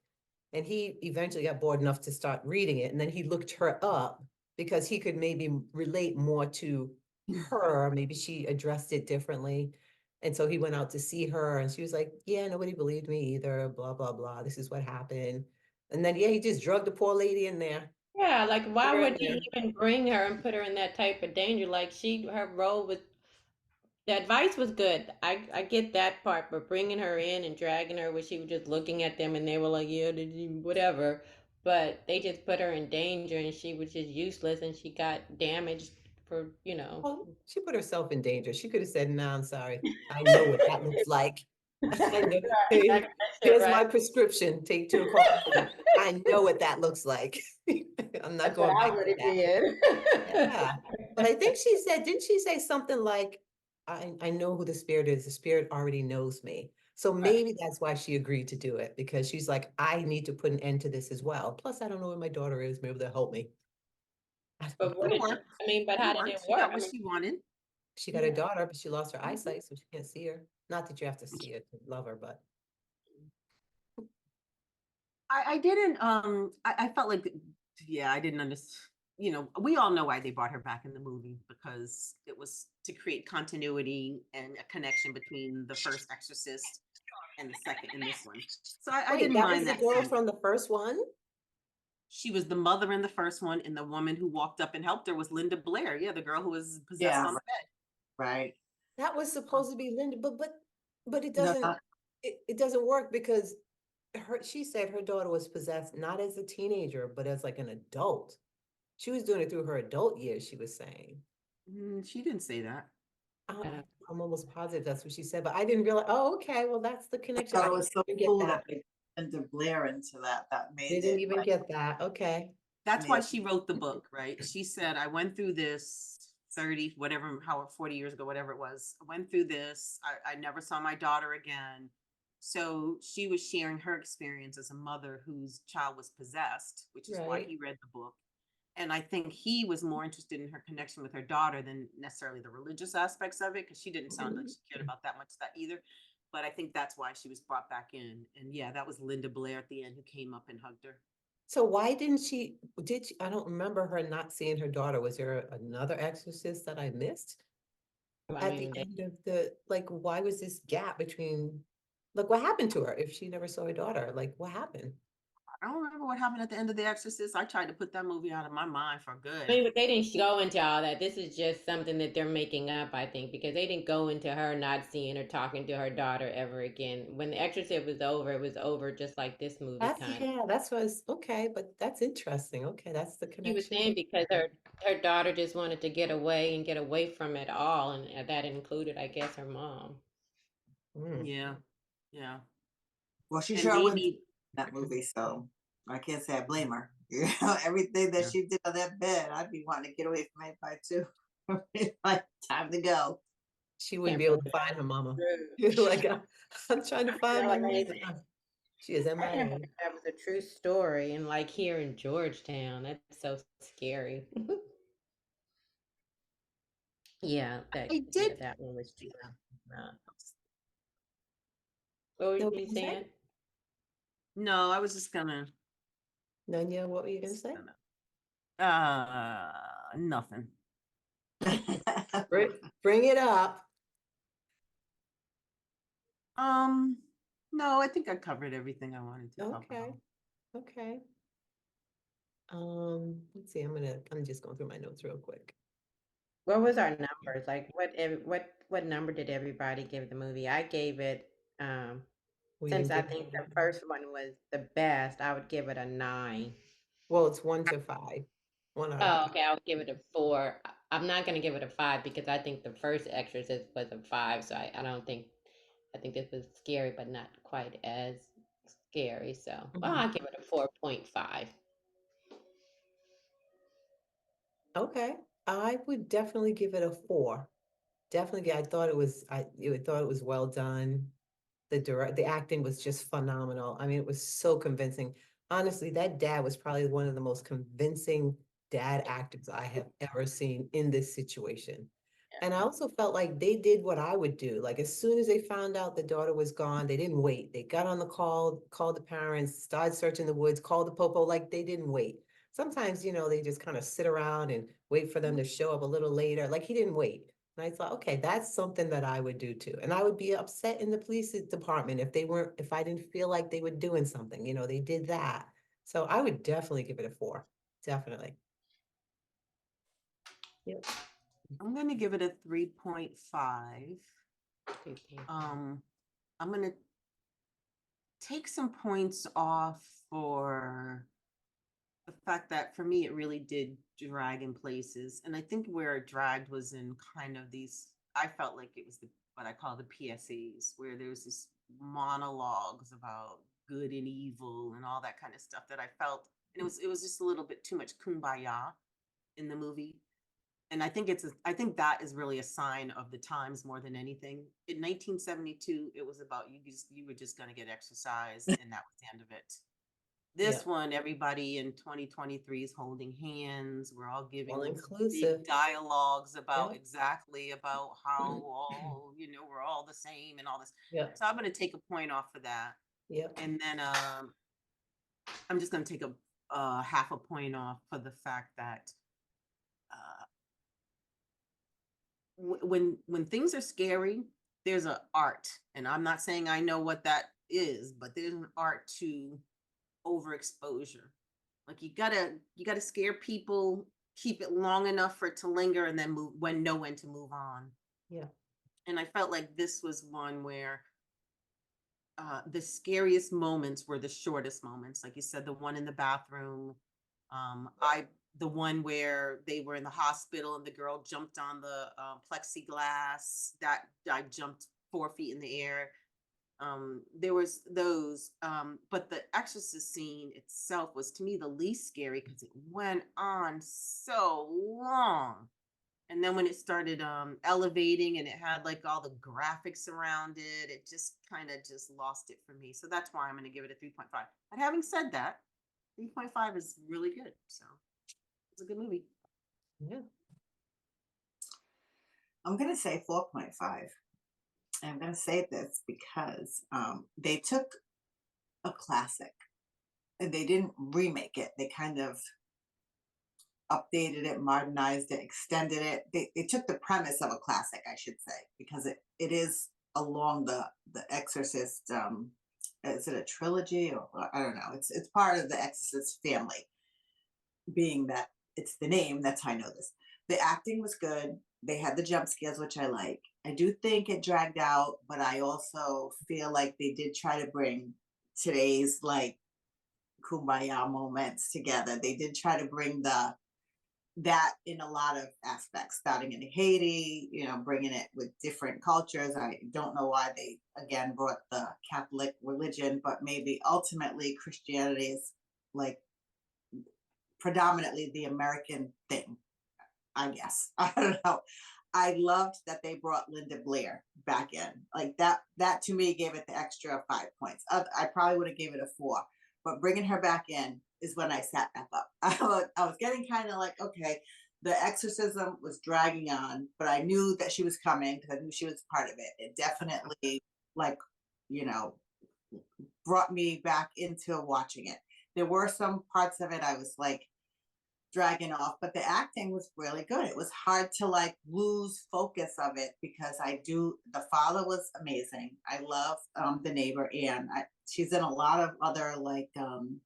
And he eventually got bored enough to start reading it. And then he looked her up because he could maybe relate more to her. Maybe she addressed it differently. And so he went out to see her and she was like, yeah, nobody believed me either, blah, blah, blah. This is what happened. And then, yeah, he just drugged the poor lady in there. Yeah, like Put why her in would there. he even bring her and put her in that type of danger? Like her role was the advice was good. I get that part, but bringing her in and dragging her where she was just looking at them and they were like, yeah, whatever. But they just put her in danger and she was just useless and she got damaged for. Well, she put herself in danger. She could have said, no, I'm sorry. I know what that looks like. I know. Right, I Hey, guess you're here's right. my prescription. Take 2 o'clock. I know what that looks like. I'm not That's what going I back would to have that. did. Yeah. But I think didn't she say something like, I know who the spirit is. The spirit already knows me. So Right. maybe that's why she agreed to do it, because she's like, I need to put an end to this as well. Plus, I don't know where my daughter is. Maybe they'll help me. I don't But know. what It did she? worked. I mean, but It how did it worked. She work? got I what mean, she wanted. She got a daughter, but she lost her Mhm. eyesight, so she can't see her. Not that you have to see her to love her, but I didn't I felt like yeah, I didn't understand. We all know why they brought her back in the movie because it was to create continuity and a connection between the first Exorcist and the second in this one. So I wait, didn't that was mind the that girl scene. from the first one? She was the mother in the first one, and the woman who walked up and helped her was Linda Blair. Yeah, the girl who was possessed Yeah, on the bed. right. That was supposed to be Linda, but it No, doesn't it doesn't work because she said her daughter was possessed not as a teenager, but as like an adult. She was doing it through her adult years, she was saying. She didn't say that. I'm almost positive that's what she said, but I didn't realize. Oh, okay. Well, that's the I connection. thought I it was so didn't get cool that. that they put Blair into that. That made Didn't it even like, get that. Okay. That's why yeah. she wrote the book, right? She said, I went through this 30, whatever, how 40 years ago, whatever it was. I went through this. I never saw my daughter again. So she was sharing her experience as a mother whose child was possessed, which is why Right. he read the book. And I think he was more interested in her connection with her daughter than necessarily the religious aspects of it, because she didn't sound like she cared about that much of that either. But I think that's why she was brought back in. And yeah, that was Linda Blair at the end who came up and hugged her. So why didn't she, I don't remember her not seeing her daughter. Was there another exorcist that I missed? I At the mean, end of like, why was this gap between, like, what happened to her if she never saw her daughter? Like, what happened? I don't remember what happened at the end of The Exorcist. I tried to put that movie out of my mind for good. I mean, but they didn't go into all that. This is just something that they're making up, I think, because they didn't go into her not seeing or talking to her daughter ever again. When The Exorcist was over, it was over just like this movie That's, kind of. yeah, that's what's, okay, but that's interesting. Okay, that's the She was connection. saying because her daughter just wanted to get away and get away from it all, and that included, I guess, her mom. Mm. Yeah. Yeah. Well, she And sure went maybe, that movie, so I can't say I blame her. You know, everything that yeah. she did on that bed, I'd be wanting to get away from anybody too. It's like time to go. She wouldn't Can't be able believe to that find her mama. was true. Like, I'm trying to find So my niece. amazing. She is I can't MIA. believe that was a true story. And like here in Georgetown, that's so scary. Yeah, I did. that one was true. Yeah. What were No, what you you say? saying? No, I was just gonna, Nanya, what were you gonna say? nothing. Bring it up. No, I think I covered everything I wanted to talk Okay. about. Okay. Let's see. I'm just going through my notes real quick. What was our numbers? Like what number did everybody give the movie? I gave it We since didn't I give think the it. first one was the best, I would give it a 9. Well, it's 1 to 5. 1 out of 5. Oh, okay, I'll give it a 4. I'm not gonna give it a 5 because I think the first Exorcist was a 5, so I don't think I think this was scary, but not quite as scary. So, well, Mhm. I'll give it a 4.5. Okay. I would definitely give it a 4. Definitely. I thought it was, thought it was well done. The acting was just phenomenal. I mean, it was so convincing. Honestly, that dad was probably one of the most convincing dad actors I have ever seen in this situation. And I also felt like they did what I would do. Like as soon as they found out the daughter was gone, they didn't wait. They got on the call, called the parents, started searching the woods, called the popo, like they didn't wait. Sometimes, they just kind of sit around and wait for them to show up a little later. Like he didn't wait. And I thought, okay, that's something that I would do too. And I would be upset in the police department if I didn't feel like they were doing something, they did that. So I would definitely give it a 4. Definitely. Yep. I'm gonna give it a 3.5. I'm gonna take some points off for the fact that for me it really did drag in places, and I think where it dragged was in kind of these. I felt like it was what I call the PSAs, where there's this monologues about good and evil and all that kind of stuff that I felt, and it was just a little bit too much kumbaya in the movie. And I think that is really a sign of the times more than anything. In 1972, it was about you were just going to get exercise, and that was the end of it. Yeah. This one, everybody in 2023 is holding hands. We're all giving All these inclusive. big dialogues about Yeah. exactly about how all, we're all the same and all this. Yeah. So I'm going to take a point off for that. Yeah. And then I'm just going to take a half a point off for the fact that when things are scary, there's an art, and I'm not saying I know what that is, but there's an art to overexposure. Like you gotta scare people, keep it long enough for it to linger, and then know when to move on. Yeah. And I felt like this was one where the scariest moments were the shortest moments. Like you said, the one in the bathroom, the one where they were in the hospital and the girl jumped on the plexiglass, that I jumped 4 feet in the air. There was those, but the Exorcist scene itself was to me the least scary because it went on so long. And then when it started elevating and it had like all the graphics around it, it just kind of just lost it for me. So that's why I'm going to give it a 3.5. But having said that, 3.5 is really good. So it's a good movie. Yeah. I'm going to say 4.5. And I'm going to say this because they took a classic and they didn't remake it. They kind of updated it, modernized it, extended it. They took the premise of a classic, I should say, because it is along the Exorcist. Is it a trilogy or I don't know? It's part of the Exorcist family. Being that it's the name, that's how I know this. The acting was good. They had the jump scares, which I like. I do think it dragged out, but I also feel like they did try to bring today's like kumbaya moments together. They did try to bring that in a lot of aspects, starting in Haiti, bringing it with different cultures. I don't know why they again brought the Catholic religion, but maybe ultimately Christianity is like predominantly the American thing, I guess. I don't know. I loved that they brought Linda Blair back in. Like that to me gave it the extra 5 points. I probably would have gave it a 4, but bringing her back in is when I sat back up. I was getting kind of like, okay, the exorcism was dragging on, but I knew that she was coming because I knew she was part of it. It definitely like, brought me back into watching it. There were some parts of it I was like, dragging off, but the acting was really good. It was hard to like lose focus of it because the father was amazing. I love the neighbor Anne. She's in a lot of other like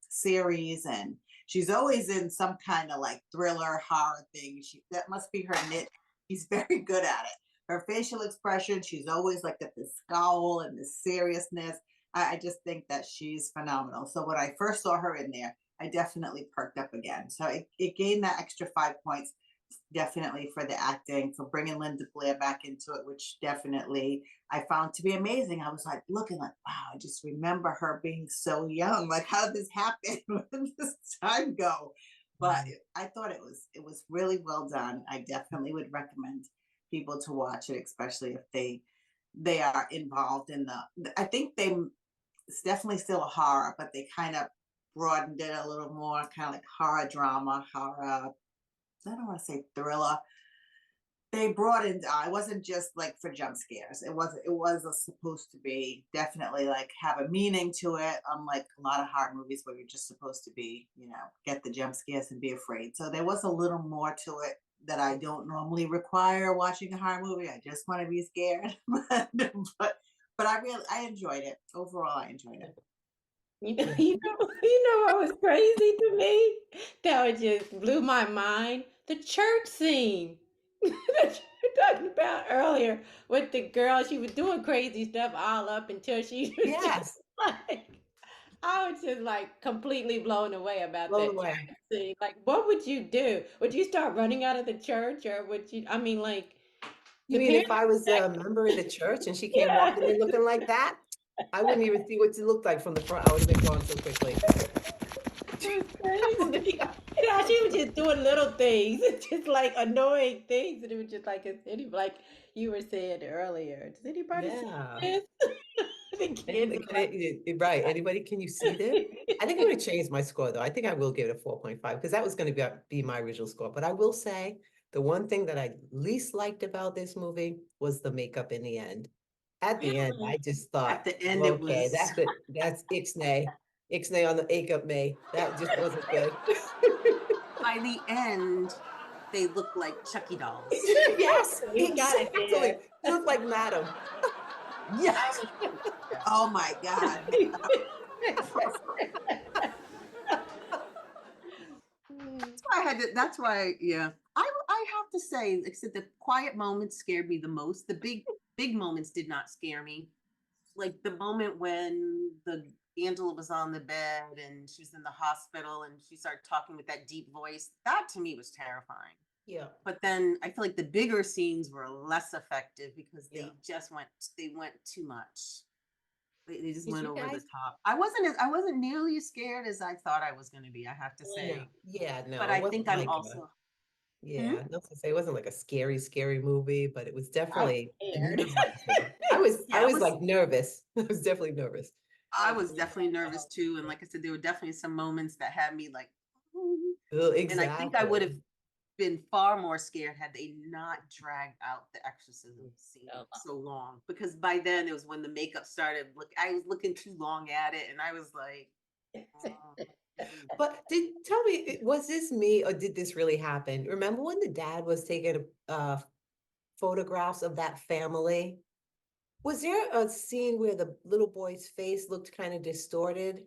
series, and she's always in some kind of like thriller horror thing. That must be her niche. She's very good at it. Her facial expression, she's always like got this scowl and this seriousness. I just think that she's phenomenal. So when I first saw her in there, I definitely perked up again. So it gained that extra 5 points, definitely for the acting, for bringing Linda Blair back into it, which definitely I found to be amazing. I was like looking like, wow, I just remember her being so young. Like, how did this happen? Where did this time go? But I thought it was really well done. I definitely would recommend people to watch it, especially if they are involved in I think it's definitely still a horror, but they kind of broadened it a little more, kind of like horror drama, horror. I don't want to say thriller. They broadened. It wasn't just like for jump scares. It was supposed to be definitely like have a meaning to it. Unlike a lot of horror movies where you're just supposed to be, get the jump scares and be afraid. So there was a little more to it that I don't normally require watching a horror movie. I just want to be scared, but I enjoyed it overall. I enjoyed it. What was crazy to me? That just blew my mind. The church scene that you were talking about earlier with the girl. She was doing crazy stuff all up until she was Yes. just like, I was just like completely blown away about Blown that away. church scene. Like, what would you do? Would you start running out of the church, or would you? I mean, like, You the mean if parents. I was a member of the church and she came Yeah. walking in looking like that? I wouldn't even see what it looked like from the front. I would have been gone so quickly. It was crazy. She was just doing little things, just like annoying things, and it was just like, like you were saying earlier. Does anybody see Yeah. this? The kids Anybody, were like, right. Anybody, can you see this? I think I'm going to change my score though. I think I will give it a 4.5 because that was going to be my original score. But I will say the one thing that I least liked about this movie was the makeup in the end. At the end, I just thought, At the end, it okay, was that's it. That's Ixnay. Ixnay on the makeup May. That just wasn't good. by the end, they look like Chucky dolls. Yes, you got it exactly. there. You look like Madam. Yes. Oh my God. why I had to, that's why, yeah. I have to say, except the quiet moments scared me the most. The big moments did not scare me. Like the moment when Angela was on the bed and she was in the hospital and she started talking with that deep voice, that to me was terrifying. Yeah. But then I feel like the bigger scenes were less effective because they Yeah. just went too much. They just Did went you over the guys? top. I wasn't nearly as scared as I thought I was going to be, I have to Yeah. No. say. Yeah, But no, it I wasn't think I'm like a, also. Hmm? yeah, not to say it wasn't like a scary movie, but it was I was definitely scared. nerve-wracking. I Yeah, was like nervous. I was definitely nervous. I Oh, was yeah. definitely nervous Oh, too. And like I said, there were definitely some moments that had me like, "Ooh." Ugh, And I think I would exactly. have been far more scared had they not dragged out the exorcism scene so so long. Because by then it was when the makeup started. Look, I was looking too long at it, and I was like, "Oh, mm-mm." But tell me, was this me or did this really happen? Remember when the dad was taking photographs of that family? Was there a scene where the little boy's face looked kind of distorted?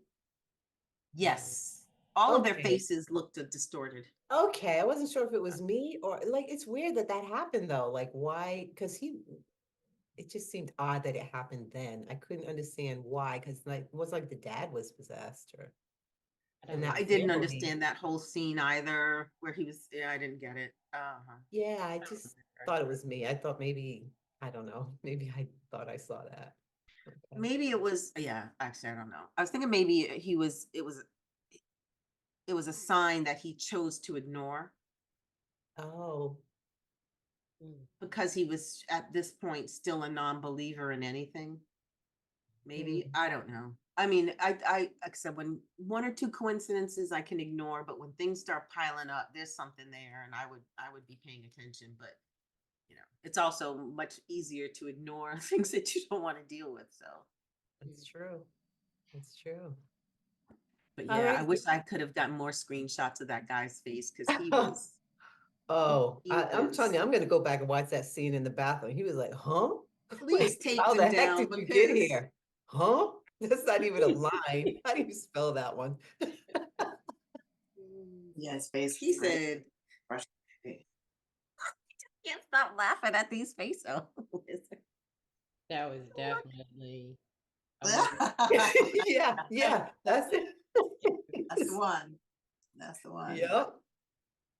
Yes, all of their Okay. faces looked distorted. Okay, I wasn't sure if it was me or like it's weird that that happened though. Like why? Because it just seemed odd that it happened then. I couldn't understand why, because like it was like the dad was possessed or I in don't that I know. didn't family. understand that whole scene either, where he was. Yeah, I didn't get it. Uh-huh. Yeah, I I don't just remember. thought it was me. I thought maybe, I don't know, maybe I thought I saw that. Okay. Maybe it was. Yeah, actually, I don't know. I was thinking maybe he was. It was a sign that he chose to ignore Oh, Mm. because he was at this point still a non-believer in anything. Maybe hmm. I don't know. I mean, like I said, when one or two coincidences I can ignore, but when things start piling up, there's something there, and I would be paying attention. But it's also much easier to ignore things that you don't want to deal with. So, That's true. That's true. but All yeah, I right. wish I could have gotten more screenshots of that guy's face because he was Oh, he I'm telling was. you, I'm gonna go back and watch that scene in the bathroom. He was like, huh? Please Like, take how them the heck down did you get because here? Huh? That's not even a line. How do you spell that one? Yeah, his face he was great. said, Frustrating. "Can't stop laughing at these faces." That was definitely a movie. Yeah, yeah, that's it. That's the one. That's the one. Yep,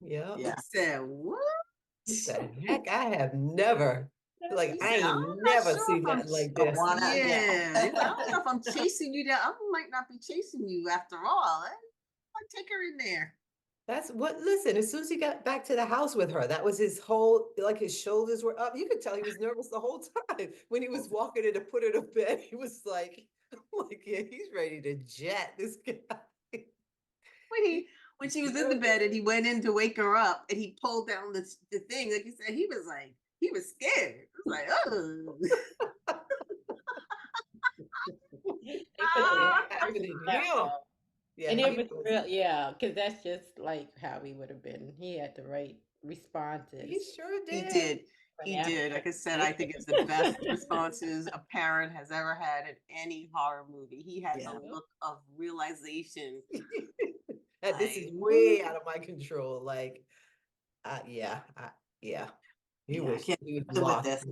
yep. Yeah. Said what? What the heck? I have never, like, He I said, "I'm ain't not never sure if seen I'm." that like Don't this. wanna again. Yeah, he said, "I don't know if I'm chasing you down. I might not be chasing you after all. I'll take her in there." That's what, listen, as soon as he got back to the house with her, that was his whole, like his shoulders were up. You could tell he was nervous the whole time. When he was walking in to put her to bed, he was like, I'm like, yeah, he's ready to jet this guy. When He's he when she was in the nervous. bed and he went in to wake her up and he pulled down the thing, like you said, he was scared. It was like, oh. They put What the is Ah. expression happening that here? well. Yeah, And it he was was, real, yeah, because that's just like how he would have been. He had the right responses he sure He did. did. for He that did. Like I said, I think it's the best particular. responses a parent has ever had in any horror movie. He had the Yeah. look of realization. And this is Like, way out of my control. Like, yeah, yeah. Yeah, I can't He was live with lost. this.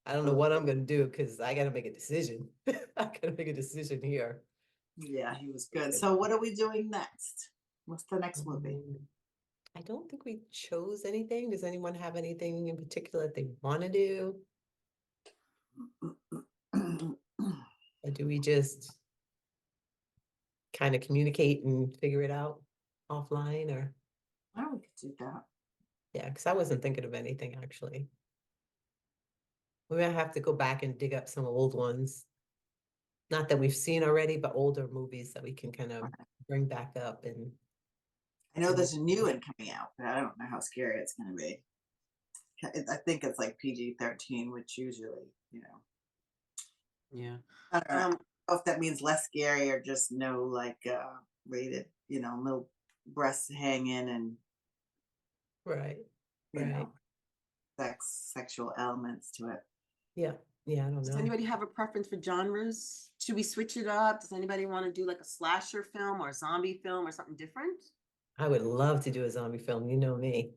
I don't know what I'm gonna do because I gotta make a decision. I gotta make a decision here. Yeah, he was good. So what are we doing next? What's the next movie? I don't think we chose anything. Does anyone have anything in particular that they want to do? Or do we just kind of communicate and figure it out offline or Oh, we could do that. yeah, because I wasn't thinking of anything actually. We might have to go back and dig up some old ones. Not that we've seen already, but older movies that we can kind of bring back up I know and there's a new one coming out, but I don't know how scary it's going to be. I think it's like PG-13, which usually, yeah. I don't know. Um, If that means less scary or just no like rated, no breasts hanging and right, you right. know sexual elements to it. Yeah, yeah, I don't does know. anybody have a preference for genres? Should we switch it up? Does anybody want to do like a slasher film or a zombie film or something different? I would love to do a zombie film. You know me.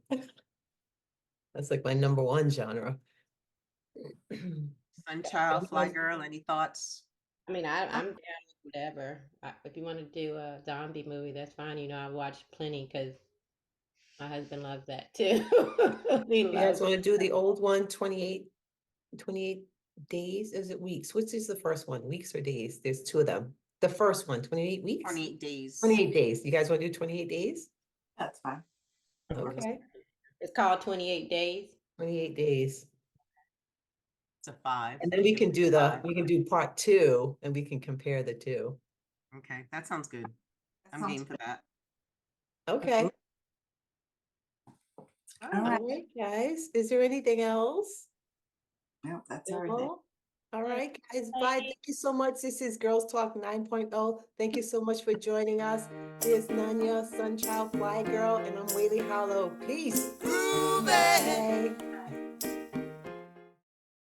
That's like my number one genre. Sunchild, Fly Girl, any thoughts? I mean, I'm down with whatever. If you want to do a zombie movie, that's fine. You know, I watched plenty because my husband loves that too. He You guys loves. want to do the old one, 28 days? Is it weeks? Which is the first one? Weeks or days? There's two of them. The first one, 28 weeks? 28 days. 28 days. You guys want to do 28 days? That's fine. Okay, It's called 28 Days. 28 days. It's a 5. And then we can do Five. we can do part 2 and we can compare the two. Okay, that sounds good. That I'm sounds game for that. Okay. All All right. right, guys. Is there anything else? No, that's everything. No? All right, guys. Bye. Bye. Thank you so much. This is Girls Talk 9.0. Thank you so much for joining us. Here's Nanya, Sunchild, Fly Girl, and I'm Whaley Hollow. Peace. Bye.